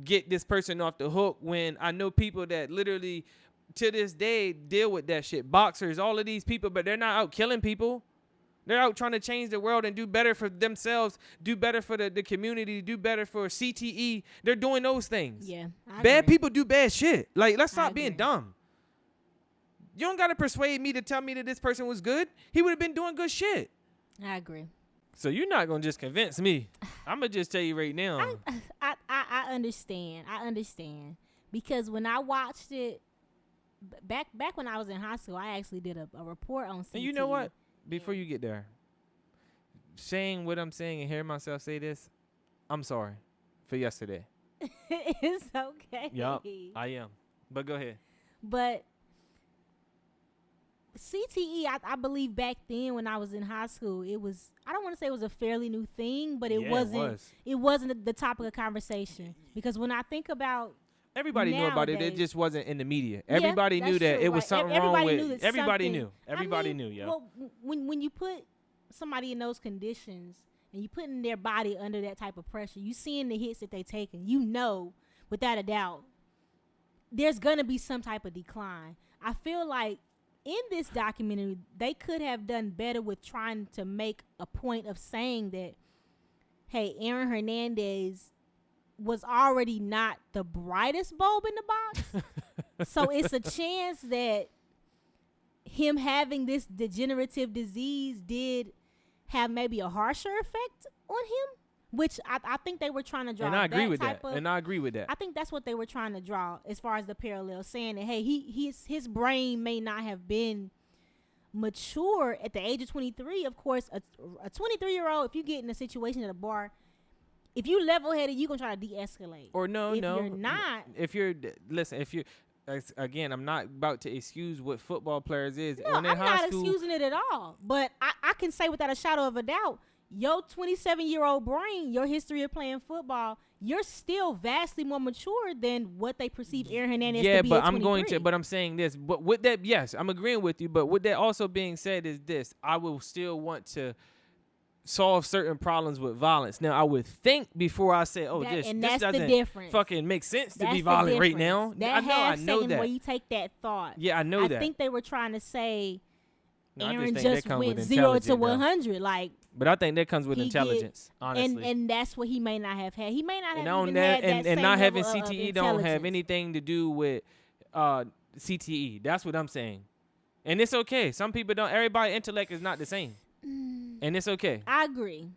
get this person off the hook when I know people that literally to this day deal with that shit. Boxers, all of these people, but they're not out killing people. They're out trying to change the world and do better for themselves, do better for the community, do better for CTE. They're doing those things. Yeah. Bad people do bad shit. Like, let's stop being dumb. You don't got to persuade me to tell me that this person was good. He would have been doing good shit. I agree. So you're not going to just convince me. I'm going to just tell you right now. I understand. I understand. Because when I watched it, back when I was in high school, I actually did a report on CTE. And you know what? Before you get there, saying what I'm saying and hearing myself say this, I'm sorry for yesterday. It's okay. Yup, I am. But go ahead. But CTE, I believe back then when I was in high school, it was, I don't want to say it was a fairly new thing, but it wasn't the topic of conversation. Because when I think about everybody knew about it. It just wasn't in the media. Everybody knew that it was something wrong with. Everybody knew. Everybody knew. Yeah. Well, when you put somebody in those conditions and you putting their body under that type of pressure, you seeing the hits that they taking, you know, without a doubt, there's gonna be some type of decline. I feel like in this documentary, they could have done better with trying to make a point of saying that, hey, Aaron Hernandez was already not the brightest bulb in the box. So it's a chance that him having this degenerative disease did have maybe a harsher effect on him, which I think they were trying to draw. And I agree with that. I think that's what they were trying to draw as far as the parallel, saying that, hey, his brain may not have been mature at the age of 23. Of course, a 23-year-old, if you get in a situation at a bar, if you level-headed, you going to try to de-escalate. Or no. If you're not. If you're, again, I'm not about to excuse what football players is. No, I'm not excusing it at all. But I can say without a shadow of a doubt, your 27-year-old brain, your history of playing football, you're still vastly more mature than what they perceive Aaron Hernandez to be at 23. But I'm saying this. But with that, yes, I'm agreeing with you. But with that also being said is this. I will still want to solve certain problems with violence. Now, I would think before I say, this doesn't fucking make sense to be violent right now. I know that. Where you take that thought. Yeah, I know that. I think they were trying to say Aaron just went 0 to 100. But I think that comes with intelligence, honestly. And that's what he may not have had. He may not have even had that and same not having level CTE don't have anything to do with CTE. That's what I'm saying. And it's okay. Some people don't. Everybody's intellect is not the same. And it's okay. I agree.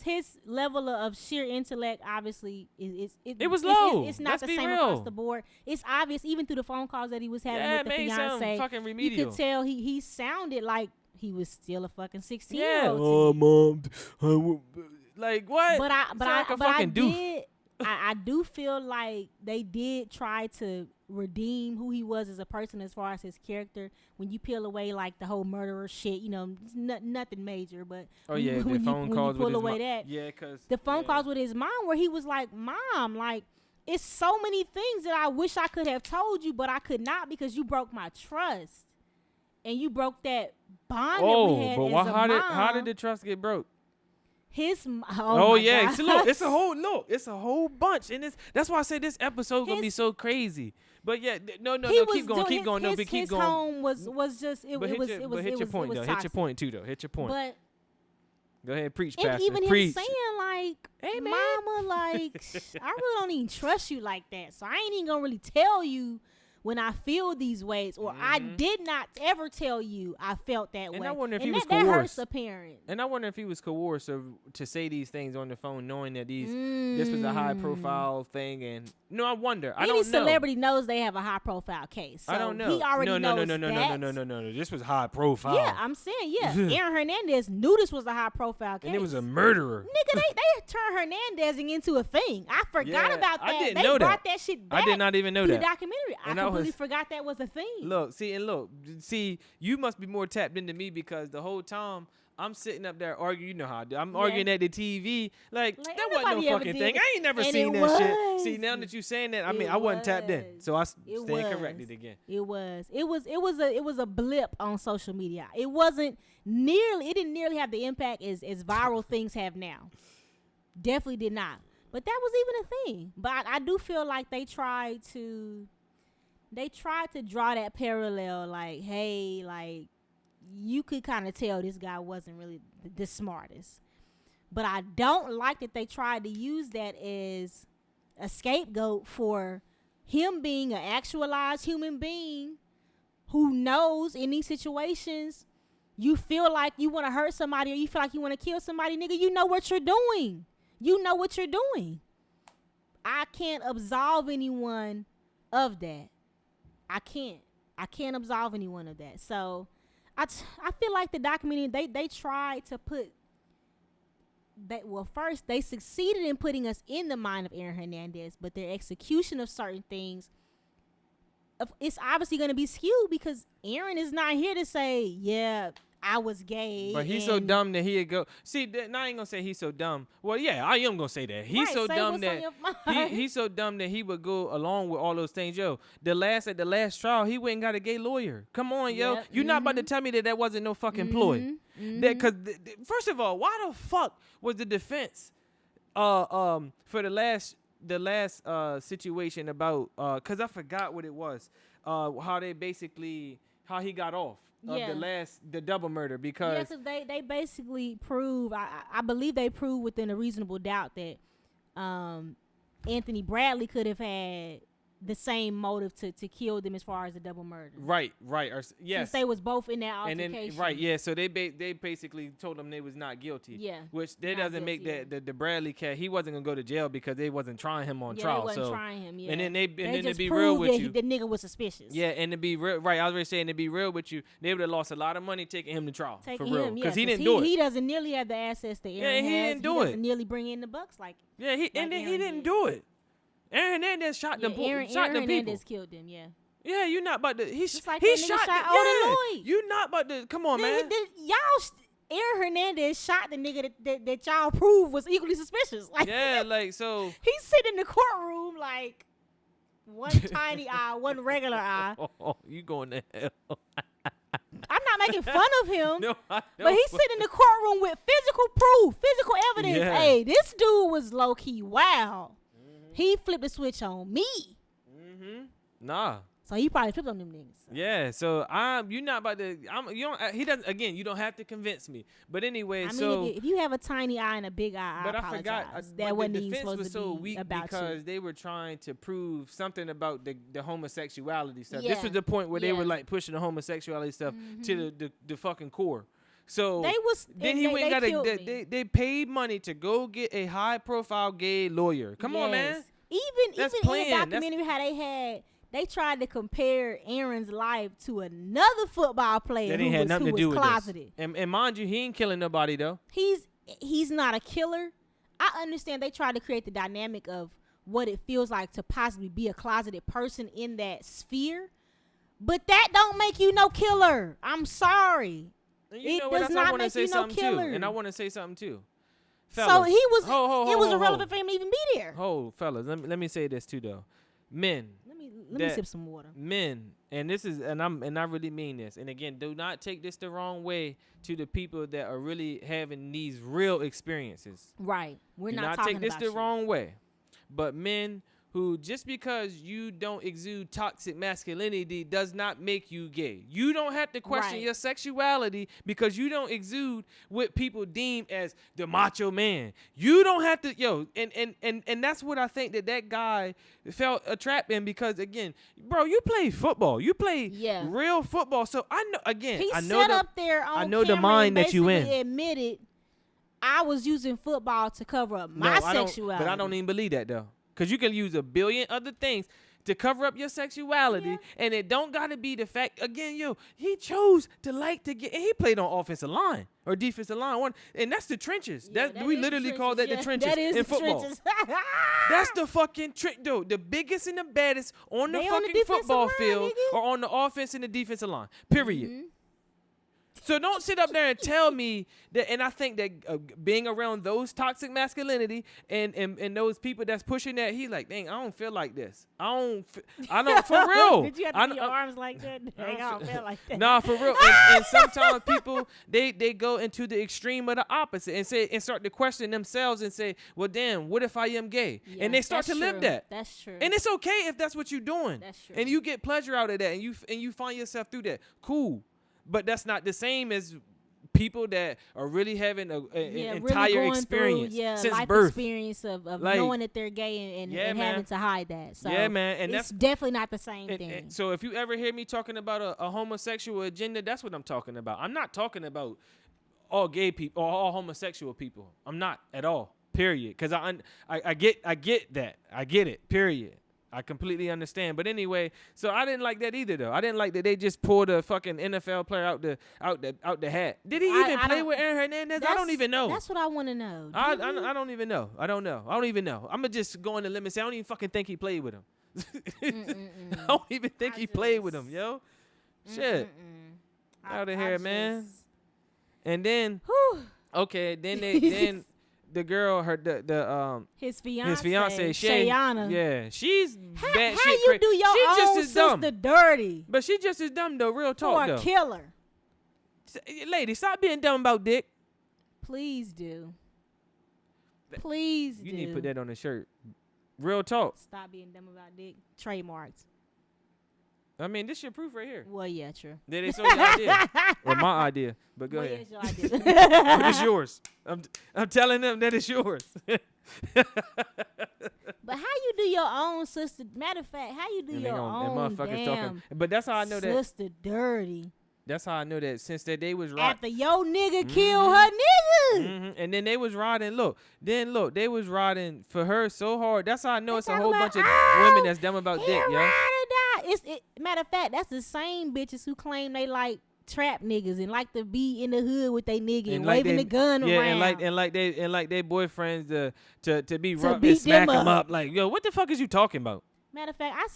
His level of sheer intellect obviously it was low. It's not the same across the board. It's obvious even through the phone calls that he was having with the fiance. Fucking remedial. You could tell he sounded like he was still a fucking 16-year-old. Yeah. Oh, mom. Like what? I do feel like they did try to redeem who he was as a person as far as his character. When you peel away like the whole murderer shit, it's nothing major. But the phone calls with his mom. The phone calls with his mom, where he was like, "Mom, like it's so many things that I wish I could have told you, but I could not because you broke my trust, and you broke that bond that we had as a mom." How did the trust get broke? God. See, look, it's a whole bunch, and that's why I say this episode gonna be so crazy. But yeah, no, keep going. Keep going. His home was just it was hit your point though. Hit your point too though. Hit your point. But go ahead, preach, and Pastor. even preach. him saying like, "Hey, Mama, like I really don't even trust you like that, so I ain't even gonna really tell you when I feel these ways, or I did not ever tell you I felt that way. I wonder if he and was that hurts coerced. a parent. And I wonder if he was coerced to say these things on the phone, knowing that this was a high profile thing. And no, I wonder. I don't know. Any celebrity knows they have a high profile case. So I don't know. He already knows No. This was high profile. Yeah, I'm saying, Aaron Hernandez knew this was a high profile case. And it was a murderer. Nigga, they turned Hernandezing into a thing. I forgot about that. I didn't they know brought that shit back. I did not even know that. that. The documentary. I completely forgot that was a thing. Look, you must be more tapped into me, because the whole time I'm sitting up there arguing. You know how I do. I'm arguing at the TV. Like that wasn't no fucking thing. I ain't never seen that shit. See, now that you saying that, I wasn't tapped in. So I stand corrected again. It was a blip on social media. It didn't nearly have the impact as viral things have now. Definitely did not. But that was even a thing. But I do feel like they tried to draw that parallel, like, hey, like, you could kind of tell this guy wasn't really the smartest. But I don't like that they tried to use that as a scapegoat for him being an actualized human being who knows in these situations you feel like you want to hurt somebody or you feel like you want to kill somebody, nigga, you know what you're doing. You know what you're doing. I can't absolve anyone of that. I can't absolve anyone of that. So I feel like the documentary, they tried to put that. Well, first they succeeded in putting us in the mind of Aaron Hernandez, but their execution of certain things, it's obviously going to be skewed because Aaron is not here to say, yeah, I was gay. But he's so dumb that he'd go. See, now I ain't gonna say he's so dumb. Well, yeah, I am gonna say that. He's so dumb that he's so dumb that he would go along with all those things. Yo, at the last trial, he went and got a gay lawyer. Come on, yo. Yep. You're not about to tell me that wasn't no fucking ploy. That, cause first of all, why the fuck was the defense for the last situation about cause I forgot what it was. How he got off of the double murder, because they basically prove, I believe they proved within a reasonable doubt that Anthony Bradley could have had the same motive to kill them as far as the double murder. Right. Or, yes. Since they was both in that altercation. And then, so they basically told them they was not guilty. Yeah. Which that doesn't make the Bradley cat, he wasn't going to go to jail because they wasn't trying him on trial. They wasn't trying him, And then to be proved real with you. The nigga was suspicious. Yeah, and to be real, right, I was already saying, to be real with you, they would have lost a lot of money taking him to trial. For real. Because he didn't do it. He doesn't nearly have the assets that Aaron has. He didn't do it. He doesn't nearly bring in the bucks like. Yeah, he didn't do it. Aaron Hernandez shot them people. Aaron Hernandez killed them, yeah. Yeah, you're not about to. He shot Oden Llyod. You're not about to. Come on, man. Aaron Hernandez shot the nigga that y'all proved was equally suspicious. Like, yeah, like, so. He's sitting in the courtroom like one tiny eye, one regular eye. Oh, you going to hell. I'm not making fun of him. No, I know. But he's sitting in the courtroom with physical proof, physical evidence. Yeah. Hey, this dude was low key wild. He flipped the switch on me. Nah. So he probably flipped on them niggas. So. Yeah. So you're not about to. You don't. He doesn't. Again, you don't have to convince me. But anyway, I mean, if you have a tiny eye and a big eye, but I forgot that but the defense defense was so be weak about because you. they were trying to prove something about the homosexuality stuff. Yeah. This was the point where they were like pushing the homosexuality stuff to the fucking core. So they paid money to go get a high profile gay lawyer. Come on, man. Even in the documentary, they tried to compare Aaron's life to another football player who was closeted. And mind you, he ain't killing nobody though. He's not a killer. I understand they tried to create the dynamic of what it feels like to possibly be a closeted person in that sphere, but that don't make you no killer. I'm sorry. It does not make you no killer. And I want to say something too. Fellas, so he was. It was irrelevant for him to even be there. Fellas, let me say this too though. Men. Let me sip some water. Men, and I really mean this. And again, do not take this the wrong way to the people that are really having these real experiences. Right. We're not talking about take this the wrong way. But men who just because you don't exude toxic masculinity does not make you gay. You don't have to question your sexuality because you don't exude what people deem as the macho man. You don't have to, and that's what I think that guy felt a trap in, because again, bro, you play football. You play real football. So I know, again, he I know sat up there on I know the mind that you in. Admitted I was using football to cover up my sexuality. But I don't even believe that though. Because you can use a billion other things to cover up your sexuality, and it don't got to be the fact. Again, he chose to like to get, and he played on offensive line or defensive line, and that's the trenches. Yeah, we literally call that the trenches in football. That's the fucking trick, though. The biggest and the baddest on the fucking football field or on the offense and the defensive line. Period. Mm-hmm. So don't sit up there and tell me that. And I think that being around those toxic masculinity and those people that's pushing that, he like, dang, I don't feel like this. I don't for real. Did you have to put your arms like that? Dang, I don't feel like that. Nah, for real. And sometimes people they go into the extreme of the opposite and start to question themselves and say, well, damn, what if I am gay? Yeah, and they start to live that. That's true. And it's okay if that's what you're doing. That's true. And you get pleasure out of that, and you find yourself through that. Cool. But that's not the same as people that are really having an entire experience since life birth. Experience of like, knowing that they're gay and having to hide that. So yeah, man. And it's definitely not the same thing. And so if you ever hear me talking about a homosexual agenda, that's what I'm talking about. I'm not talking about all gay people or all homosexual people. I'm not at all. Period. Because I get that. I get it. Period. I completely understand. But anyway, so I didn't like that either, though. I didn't like that they just pulled a fucking NFL player out the hat. Did he even play with Aaron Hernandez? I don't even know. That's what I want to know. I don't even know. I don't even know. I'm going to just go on the limb and say I don't even fucking think he played with him. I don't even think he played with him, yo. Shit. Out of here, man. And then, okay, then the girl, his fiance, Shayana. Yeah, she's bad shit. How you do your own sister dirty? But she just as dumb though. Real talk though. For a killer. Lady, stop being dumb about dick. Please do. Please do. You need to put that on the shirt. Real talk. Stop being dumb about dick. Trademarks. I mean, this your proof right here. Well, yeah, true. That is your idea. Or my idea. But go ahead. Your idea. But it's yours. I'm telling them that it's yours. But how you do your own sister? Matter of fact, how you do your own damn But that's how I know that sister dirty. That's how I know that since that they was after your nigga killed her nigga. And then they was riding. Look, they was riding for her so hard. That's how I know it's a whole bunch of women that's dumb about dick, yo. Matter of fact, that's the same bitches who claim they like trap niggas and like to be in the hood with they nigga and waving the gun around. and like they boyfriends to be rough and smack them up. Like, yo, what the fuck is you talking about? Matter of fact, I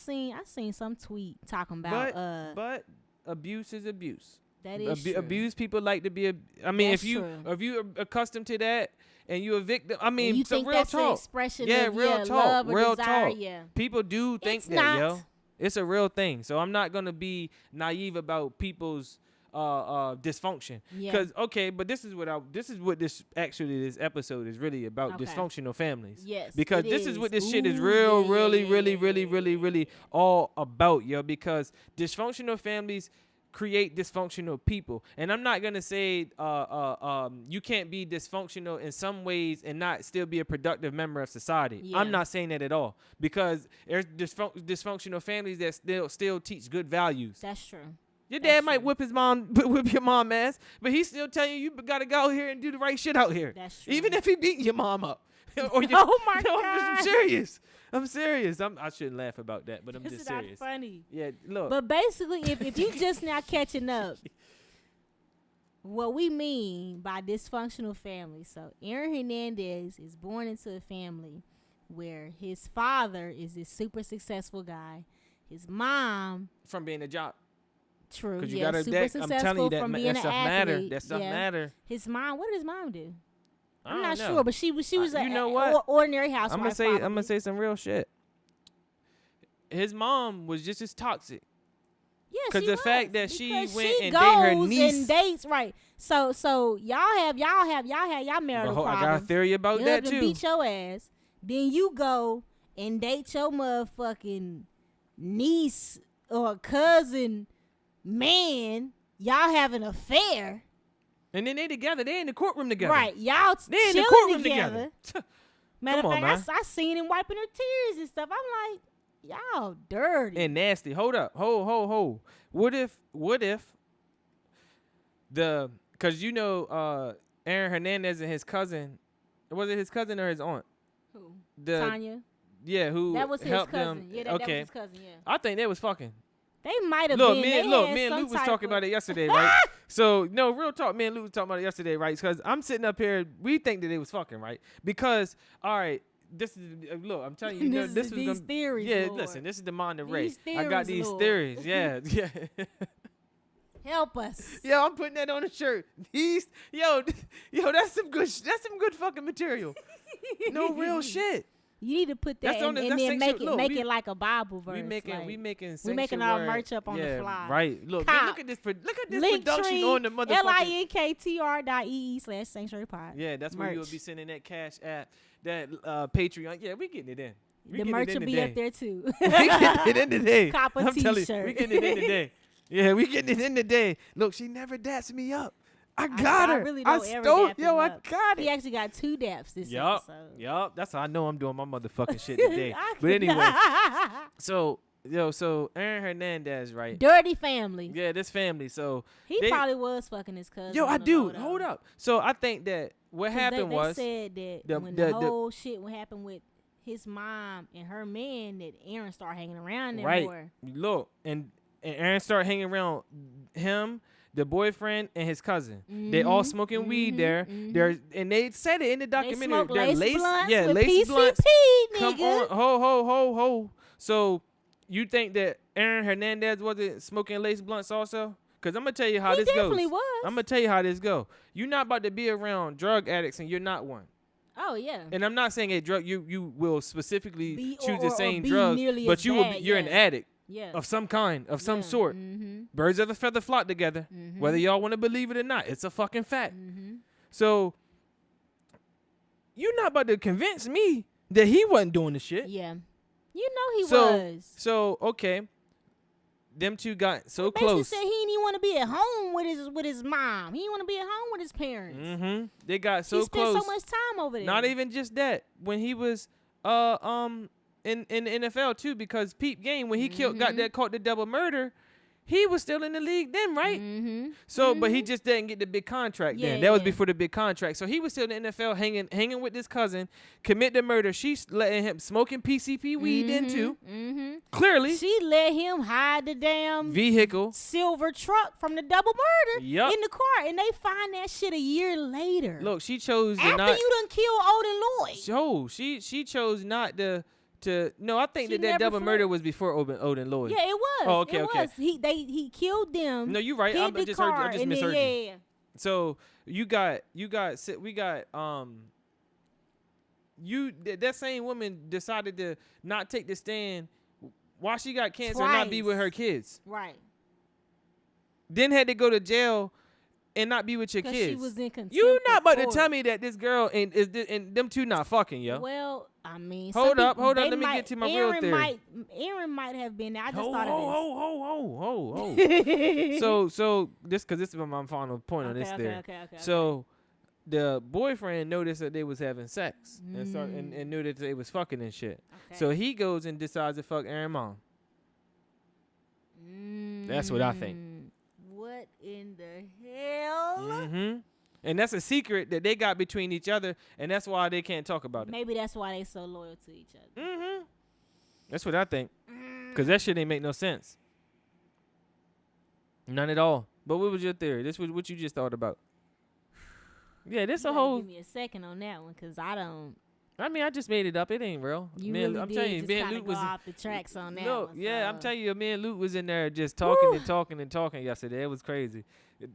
seen some tweet talking about but abuse is abuse. That is true. Abuse people like to be. I mean, that's if you are accustomed to that and you're a victim, I mean, and you think that's talk. An expression of real talk, love or real desire, talk. yeah. People do think that, yo. It's a real thing. So I'm not gonna be naive about people's dysfunction. Because but this is what this episode is really about. Dysfunctional families. Yes. Because this is what this shit is really all about, yo. Because dysfunctional families create dysfunctional people. And I'm not gonna say you can't be dysfunctional in some ways and not still be a productive member of society. Yeah. I'm not saying that at all, because there's dysfunctional families that still teach good values. That's true. Your dad might whip your mom ass, but he's still telling you gotta go out here and do the right shit out here. That's true. Even if he beat your mom up. Oh my God. I'm serious. I shouldn't laugh about that, but I'm just serious. This is not funny. Yeah, look. But basically, if you just now catching up, what we mean by dysfunctional family. So Aaron Hernandez is born into a family where his father is this super successful guy. His mom from being a job. True. Because you yeah, got super successful. I'm telling you that stuff matter. That stuff matter. His mom. What did his mom do? I'm not know. sure, but she was an ordinary housewife. I'm gonna say some real shit. His mom was just as toxic. Yeah, because the fact that she went and dated her niece and dates, right? So y'all have y'all marital problems. I got a theory about your that husband too. Beat your ass, then you go and date your motherfucking niece or cousin man, y'all have an affair. And then they together. They in the courtroom together. Right. Y'all they in the courtroom together. Matter of fact, I seen him wiping her tears and stuff. I'm like, y'all dirty. And nasty. Hold up. Hold. What if because you know Aaron Hernandez and his cousin, was it his cousin or his aunt? Who? Tanya? Yeah, who that was his helped cousin. them. Yeah, that was his cousin, yeah. I think they was fucking. They might have been. Me and Luke was talking about it yesterday, right? So, no, real talk. Me and Luke was talking about it yesterday, right? Because I'm sitting up here. We think that they was fucking, right? Because, all right, this is, look, I'm telling you. this is these theories, yeah, Lord. Listen, this is the Mind of Aaron. I got these theories. Yeah. Help us. Yo, I'm putting that on a shirt. Yo, that's some good fucking material. No real shit. You need to put that and then make it like a Bible verse. We making our merch up on the fly. Right. Look at this production on the motherfucker. linktr.ee/sanctuarypod. Yeah, that's where you'll be sending that cash app, that Patreon. Yeah, we getting it in. The merch will be up there too. We getting it in today. Cop a t-shirt. We getting it in today. Yeah, we getting it in today. Look, she never daps me up. I got her. I really don't ever dap him I up. got it. He actually got 2 daps this episode. Yup. That's how I know I'm doing my motherfucking shit today. But anyway, so Aaron Hernandez, right? Dirty family. Yeah, this family. So he probably was fucking his cousin. Yo, I do. Hold up. So I think that what happened was they said that when the whole shit what happened with his mom and her man, that Aaron started hanging around them more. Look, and Aaron started hanging around him, the boyfriend, and his cousin. Mm-hmm. They all smoking weed there. Mm-hmm. And they said it in the documentary. They're lace blunts with lace PCP, blunts. nigga. Come on, ho. So you think that Aaron Hernandez wasn't smoking lace blunts also? Because I'm gonna tell you how this goes. He definitely was. I'm gonna tell you how this go. You're not about to be around drug addicts, and you're not one. Oh yeah. And I'm not saying a drug. You will specifically choose the same drug, but you're an addict. Yeah. Of some kind, of some sort. Mm-hmm. Birds of a feather flock together. Mm-hmm. Whether y'all want to believe it or not, it's a fucking fact. Mm-hmm. So, you're not about to convince me that he wasn't doing the shit. Yeah. You know he was. So, okay. Them two got so he close. Said he didn't even want to be at home with his mom. He didn't want to be at home with his parents. Mm-hmm. They got so close. He spent so much time over there. Not even just that. When he was in the NFL too, because Peep Game, when he caught the double murder, he was still in the league then, right? Mm-hmm. So, but he just didn't get the big contract then. That was before the big contract. So he was still in the NFL hanging with this cousin, commit the murder. She's letting him smoking PCP weed then too. Mm-hmm. Clearly. She let him hide the damn vehicle, silver truck from the double murder in the car. And they find that shit a year later. Look, she chose after you done killed Oden Llyod. Oh, she chose not to. No, I think that double murder was before Oden Llyod. Yeah, it was. Oh, okay, okay. He killed them. No, you're right. I just misheard you. So that same woman decided to not take the stand while she got cancer and not be with her kids. Right. Then had to go to jail and not be with your kids. She was in contempt. You not about to tell me that this girl and them two not fucking, yo. Well, I mean, hold up. Let me get to my real theory. Aaron might have been there. I just thought of this. So this is my final point on this theory. Okay. So the boyfriend noticed that they was having sex and knew that they was fucking and shit. Okay. So he goes and decides to fuck Aaron's mom. That's what I think. What in the hell? Mm-hmm. And that's a secret that they got between each other, and that's why they can't talk about it. Maybe that's why they so loyal to each other. Mm-hmm. That's what I think. Because that shit ain't make no sense. None at all. But what was your theory? This was what you just thought about. Yeah, this a whole... Give me a second on that one, because I don't... I mean, I just made it up. It ain't real. I'm telling you, me and Luke was off the tracks on that. No, yeah, I'm telling you, me and Luke was in there just talking and talking yesterday. It was crazy,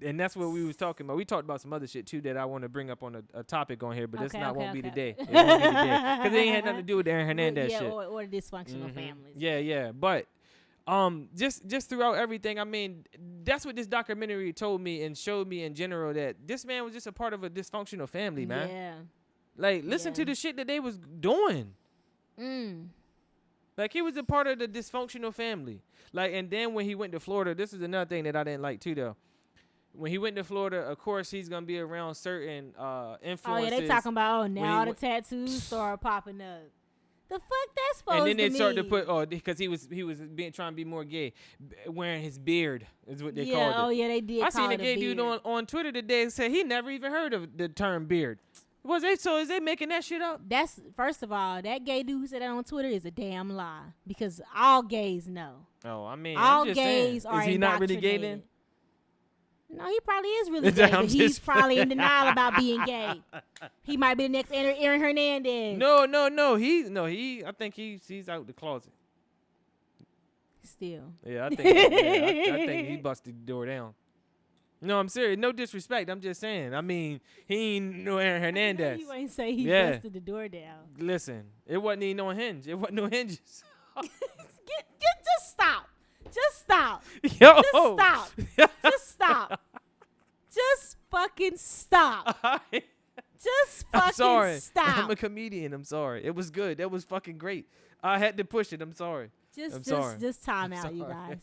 and that's what we was talking about. We talked about some other shit too that I want to bring up on a topic on here, but won't be today. It won't be today because it ain't had nothing to do with the Aaron Hernandez shit. Or dysfunctional families. Yeah, but just throughout everything, I mean, that's what this documentary told me and showed me in general, that this man was just a part of a dysfunctional family, man. Yeah. Like, listen to the shit that they was doing. Like, he was a part of the dysfunctional family. Like, and then when he went to Florida, this is another thing that I didn't like too, though. When he went to Florida, of course, he's going to be around certain influences. Oh, yeah, they talking about, now all the tattoos start popping up. The fuck that's supposed to mean? And then they started to put, because he was trying to be more gay, wearing his beard is what they called it. Oh, yeah, they did. I seen a gay dude on Twitter today say he never even heard of the term beard. Is they making that shit up? That's, first of all, that gay dude who said that on Twitter is a damn lie, because all gays know. Oh, I mean, all I'm just gays saying. are Is he not really gay then? No, he probably is really gay, but he's probably in denial about being gay. He might be the next Aaron Hernandez. No. I think he's out the closet. Still. Yeah, I think he busted the door down. No, I'm serious. No disrespect. I'm just saying. I mean, he ain't no Aaron Hernandez. You ain't say he busted the door down. Listen, it wasn't even no hinge. It wasn't no hinges. Just stop. Just stop. Yo. Just stop. Just stop. Just fucking stop. Just fucking I'm sorry. stop. I'm a comedian. I'm sorry. It was good. That was fucking great. I had to push it. I'm sorry. Just time out, you guys.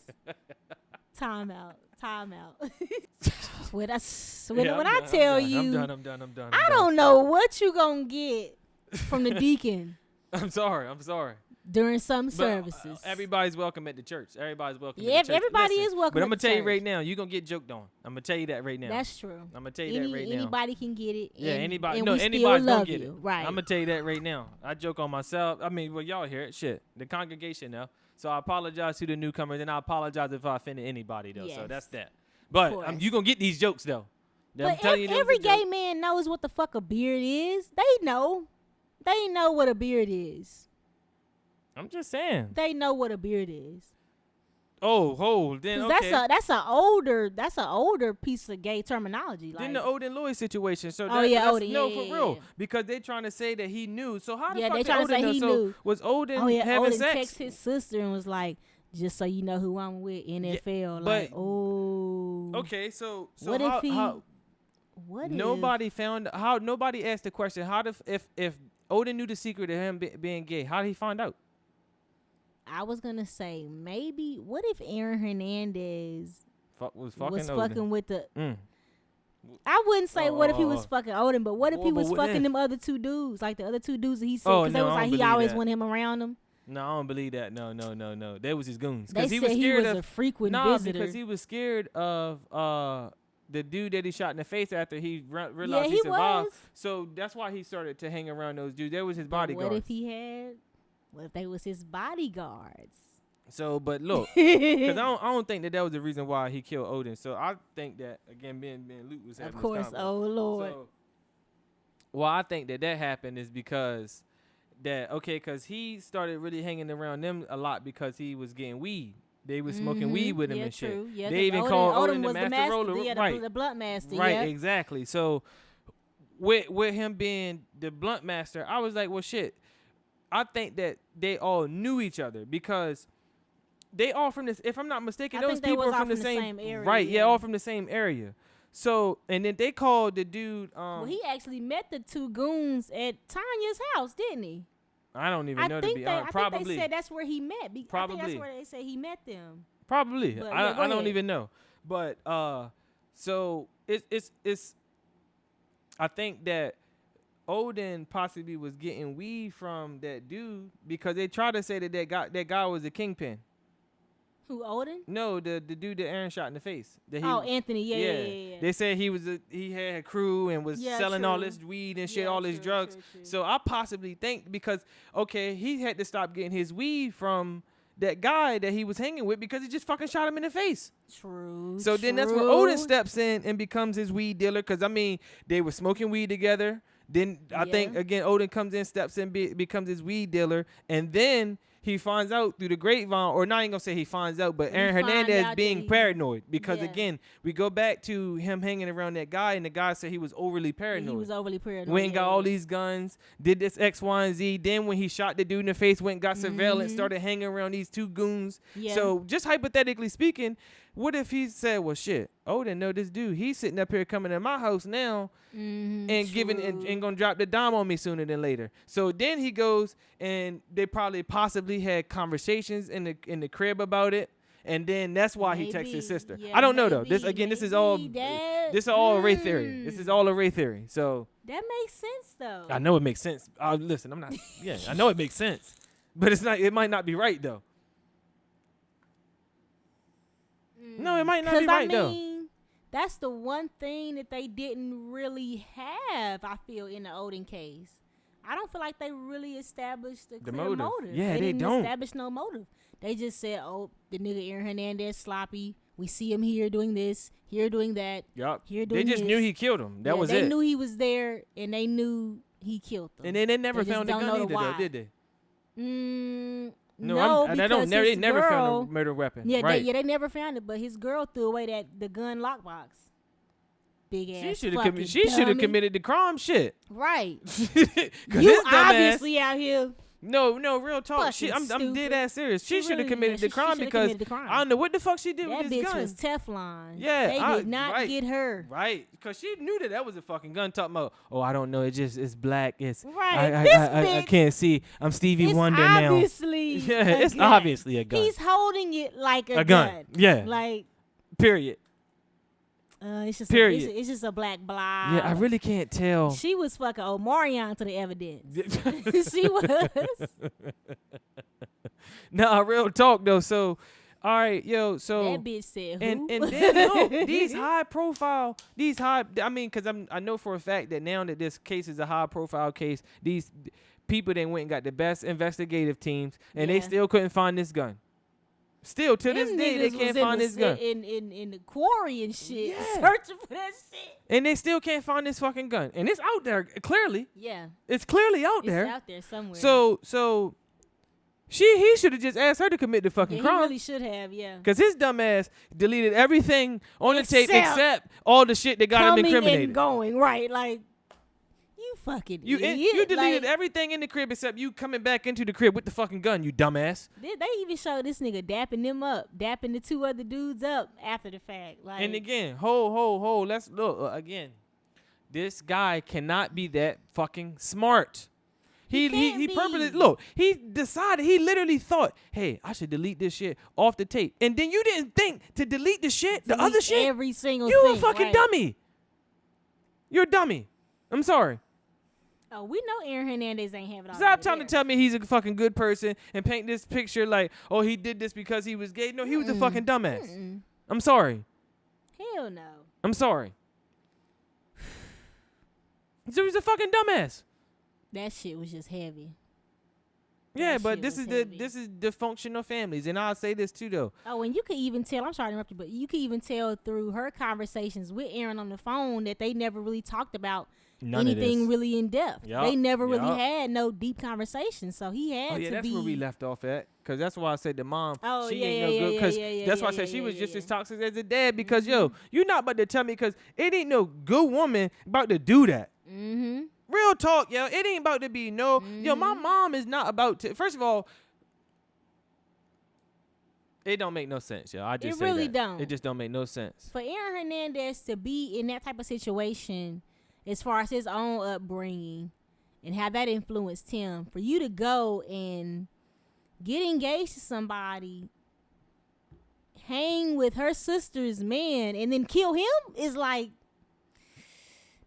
Time out. When I tell you, I'm done. I don't know what you gonna get from the deacon. I'm sorry. During some services. Everybody's welcome at the church. Everybody's welcome at the church. Everybody is welcome. But I'm going to tell you right church. now, you're going to get joked on. I'm going to tell you that right now. That's true. I'm going to tell you that right now. Anybody can get it. Yeah, anybody. And No, we anybody's still going love to get you. it. Right. I'm going to tell you that right now. I joke on myself. I mean, well, y'all hear it. Shit. The congregation now. So I apologize to the newcomers, and I apologize if I offended anybody, though. Yes. So that's that. But you're going to get these jokes, though. But every gay man knows what the fuck a beard is. They know. They know what a beard is. I'm just saying. They know what a beard is. Then okay. That's an older piece of gay terminology. Then the Oden Llyod situation. So Oden. No, for real. Because they're trying to say that he knew. So how the fuck they did trying to Oden say know? he So knew. was Oden having Oden sex? texted his sister and was like, just so you know who I'm with, NFL. Yeah, okay, so what how, if he? how, what nobody found how nobody asked the question. How if Oden knew the secret of him being gay? How did he find out? I was gonna say maybe. What if Aaron Hernandez was fucking with the? I wouldn't say what if he was fucking Oden, but what if he was fucking them other two dudes, like the other two dudes that he said, because they was like he always wanted him around him. No, I don't believe that. No. That was his goons. They said he was a frequent visitor. Because he was scared of the dude that he shot in the face after he realized he survived. So that's why he started to hang around those dudes. That was his bodyguards. What if they was his bodyguards? So, but look, because I don't think that was the reason why he killed Oden. So I think that, again, being Luke was having of course, oh Lord. So, well, I think that happened is because because he started really hanging around them a lot because he was getting weed. They was smoking weed with him and shit. Yeah, they even called Oden the master roller. Right. The blunt master. Right, exactly. So with him being the blunt master, I was like, well, shit. I think that they all knew each other because they all from this. If I'm not mistaken, those people are from the same area. Right? Yeah, all from the same area. So and then they called the dude. Well, he actually met the two goons at Tanya's house, didn't he? I don't even know. Probably. I think they said that's where he met. Probably. I think that's where they said he met them. Probably. But, I don't even know. But so it's. I think that Oden possibly was getting weed from that dude because they tried to say that guy was a kingpin. Who, Oden? No, the dude that Aaron shot in the face. Anthony. Yeah. They said he had a crew and was selling all this weed and shit, all this drugs. True. So I possibly think because he had to stop getting his weed from that guy that he was hanging with because he just fucking shot him in the face. True. So then that's when Oden steps in and becomes his weed dealer because I mean they were smoking weed together. Then I think again Oden comes in, steps in, becomes his weed dealer, and then he finds out through the grapevine, or not even gonna say he finds out, but Aaron Hernandez being paranoid because again we go back to him hanging around that guy, and the guy said he was overly paranoid. He was overly paranoid. Went and got all these guns, did this X, Y, and Z. Then when he shot the dude in the face, went and got surveillance, started hanging around these two goons. Yeah. So just hypothetically speaking, what if he said, well, shit, Oden know this dude. He's sitting up here coming to my house now and giving and gonna drop the dime on me sooner than later. So then he goes and they probably possibly had conversations in the crib about it. And then that's why he texted his sister. Yeah, I don't know though. This is all a Ray theory. This is all a Ray theory. So that makes sense though. I know it makes sense. Listen, I'm not. Yeah, I know it makes sense, but it's not. It might not be right though. No, it might not be right though. That's the one thing that they didn't really have. I feel in the Oden case, I don't feel like they really established the clear motive. Yeah, they don't didn't establish no motive. They just said, "Oh, the nigga Aaron Hernandez sloppy. We see him here doing this, here doing that. Yup. Here doing They just this. knew he killed him. That was it. They knew he was there, and they knew he killed them. And then they never found the gun either, though, did they? No, because they never girl, found a murder weapon. Yeah, right. they never found it. But his girl threw away the gun lockbox. Big ass. She should have committed the crime. Shit. Right. You obviously out here. No, real talk. I'm dead ass serious. She should have committed the crime because I don't know what the fuck she did with this gun. That bitch was Teflon. Yeah, they did not get her. Right, because she knew that was a fucking gun. Talking about, oh, I don't know. It's black. It's right. I can't see. I'm Stevie Wonder now. Obviously, yeah, it's obviously a gun. He's holding it like a gun. Yeah, like period. It's just period. It's just a black blob. Yeah, I really can't tell. She was fucking Omarion to the evidence. She was. Nah, real talk though. So, all right, yo. So that bitch said who? And then look, these high profile. I mean, because I know for a fact that now that this case is a high profile case, these people then went and got the best investigative teams, and they still couldn't find this gun. Still to this day, they can't find this gun. In the quarry and shit, yeah. searching for that shit. And they still can't find this fucking gun. And it's out there, clearly. Yeah. It's clearly out there. It's out there somewhere. So he should have just asked her to commit the fucking crime. He really should have, yeah. Because his dumb ass deleted everything on the tape except all the shit that got him incriminated. And going, right, like. You fucking idiot. You deleted everything in the crib except you coming back into the crib with the fucking gun, you dumbass. They even showed this nigga dapping them up, dapping the two other dudes up after the fact. Like, and again, let's look again. This guy cannot be that fucking smart. He purposely look. He decided. He literally thought, "Hey, I should delete this shit off the tape." And then you didn't think to delete the shit, the other shit. Every single thing. You thing, a fucking dummy. You're a dummy. I'm sorry. Oh, we know Aaron Hernandez ain't having all. Stop trying to tell me he's a fucking good person and paint this picture like, oh, he did this because he was gay. No, he was a fucking dumbass. I'm sorry. Hell no. I'm sorry. So he's a fucking dumbass. That shit was just heavy. Yeah, but this is dysfunctional families, and I'll say this too though. Oh, and you could even tell. I'm sorry to interrupt you, but you could even tell through her conversations with Aaron on the phone that they never really talked about anything really in depth. They never really had no deep conversations, so he had to be. That's where we left off at, because that's why I said the mom. Oh, she ain't no good. Because that's why I said she was just as toxic as the dad. Because yo, you're not about to tell me, because it ain't no good woman about to do that. Mm-hmm. Real talk, yo. It ain't about to be no. Yo, my mom is not about to. First of all, it don't make no sense, yo. I just say really that. don't. It just don't make no sense. For Aaron Hernandez to be in that type of situation, as far as his own upbringing and how that influenced him, for you to go and get engaged to somebody, hang with her sister's man, and then kill him is like,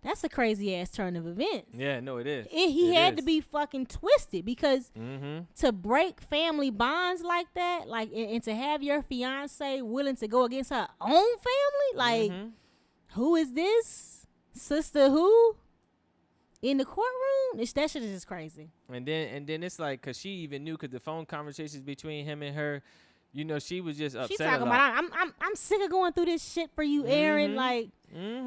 that's a crazy ass turn of events. Yeah, no, it is. He had to be fucking twisted, because Mm-hmm. to break family bonds like that, like, and to have your fiance willing to go against her own family, like, who is this? Sister who? In the courtroom? That shit is just crazy. And then it's like, because she even knew, because the phone conversations between him and her, you know, she was just upset. She's talking about, I'm sick of going through this shit for you, Aaron. Like,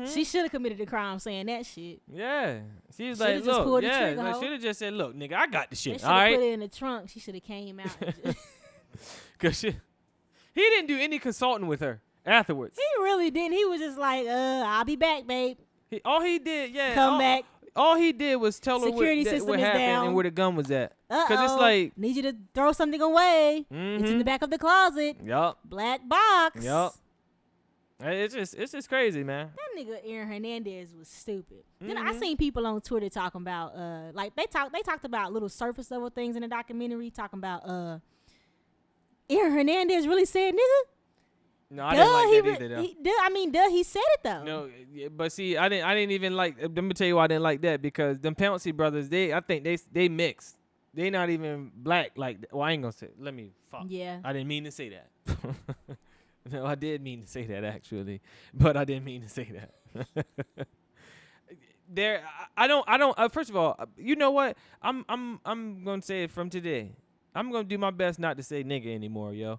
she should have committed the crime saying that shit. Yeah. She was like, look, yeah. Should have just said, look, nigga, I got the shit, all right? Put it in the trunk. She should have came out. Because he didn't do any consulting with her afterwards. He really didn't. He was just like, I'll be back, babe. All he did, come back. All he did was tell Security her what happened down. and where the gun was at. Because it's like, need you to throw something away. It's in the back of the closet. Yup. Black box. Yup. It's just crazy, man. That nigga Aaron Hernandez was stupid. Then I seen people on Twitter talking about like they talked about little surface level things in the documentary, talking about Aaron Hernandez really said nigga. No, I didn't like that either, though. He said it though. No, but see, I didn't even like. Let me tell you why I didn't like that, because them Pouncey brothers, I think they mixed. They not even black like. Well, I ain't gonna say. Let me. Fuck. Yeah. I didn't mean to say that. No, I did mean to say that actually, but I didn't mean to say that. I don't. First of all, you know what? I'm gonna say it from today. I'm gonna do my best not to say nigga anymore, yo.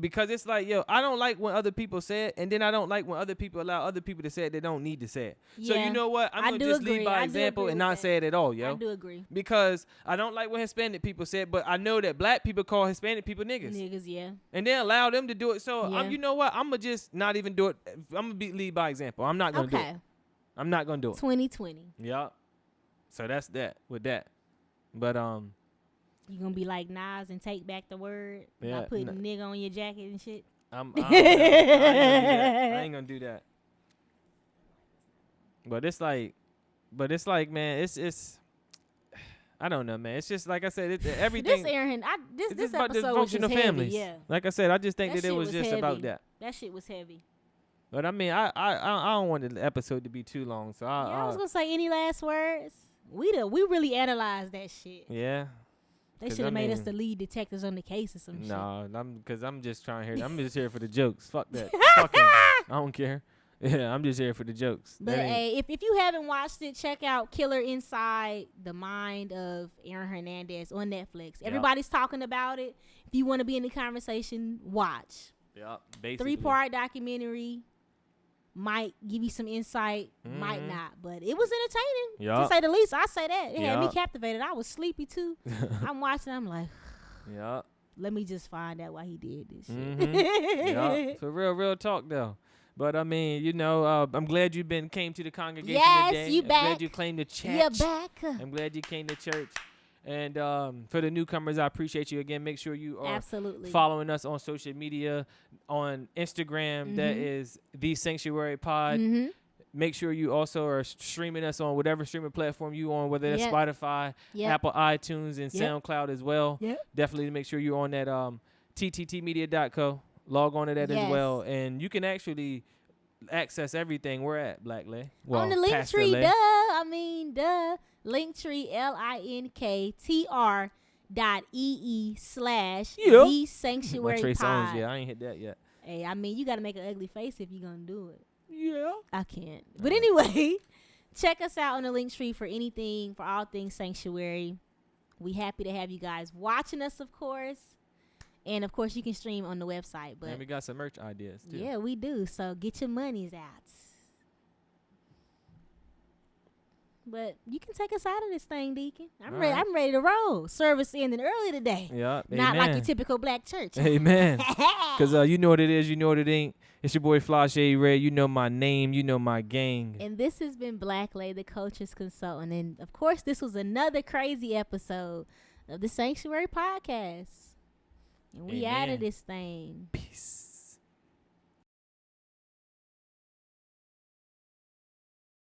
Because it's like, yo, I don't like when other people say it, and then I don't like when other people allow other people to say it they don't need to say it. Yeah. So you know what? I'm going to just lead by example and not say it at all, yo. I do agree. Because I don't like when Hispanic people say it, but I know that black people call Hispanic people niggas. Niggas, yeah. And then allow them to do it. So, you know what? I'm going to just not even do it. I'm going to lead by example. I'm not going to do it. I'm not going to do it. 2020. Yep. So that's that with that. But, you gonna be like Nas and take back the word by putting nigga on your jacket and shit? I ain't gonna do that. But it's like, man, it's I don't know, man. It's just like I said, everything. This about episode was just families. heavy, yeah. Like I said, I just think that it was just heavy. about that. That shit was heavy. But I mean, I don't want the episode to be too long, so I was gonna say, any last words? We really analyzed that shit. Yeah. They should have made us the lead detectives on the case or some shit. No, I'm just trying to hear. I'm just here for the jokes. Fuck that. Fuck him. I don't care. Yeah, I'm just here for the jokes. But hey, if you haven't watched it, check out Killer Inside: The Mind of Aaron Hernandez on Netflix. Everybody's talking about it. If you want to be in the conversation, watch. Yep. Basically. 3-part documentary. Might give you some insight, might not, but it was entertaining to say the least. I say that it had me captivated. I was sleepy too. I'm watching. I'm like, let me just find out why he did this shit. So real talk though. But I mean, you know, I'm glad you came to the congregation today. Yes, you back. I'm glad you claimed the church. You're back. I'm glad you came to church. And for the newcomers, I appreciate you again. Make sure you are following us on social media. On Instagram, that is The Sanctuary Pod. Make sure you also are streaming us on whatever streaming platform you on, whether that's Spotify, Apple iTunes, and SoundCloud as well. Definitely make sure you're on that tttmedia.co. Log on to that as well. And you can actually access everything. We're at BlvckLae. Well, on the link tree, duh. Linktree, linktr.ee/The Sanctuary Pod. Yeah, I ain't hit that yet. Hey, I mean, you got to make an ugly face if you're going to do it. Yeah. I can't. But anyway, check us out on the Linktree for anything, for all things Sanctuary. We happy to have you guys watching us, of course. And, of course, you can stream on the website. But and we got some merch ideas, too. Yeah, we do. So get your monies out. But you can take us out of this thing, Deacon. I'm ready. I'm ready to roll. Service ending early today. Yeah, not like your typical black church. Amen. Because you know what it is, you know what it ain't. It's your boy hadeRay. You know my name. You know my gang. And this has been BlvckLae, the coach's consultant. And of course, this was another crazy episode of the Sanctuary Podcast. And we out of this thing. Peace.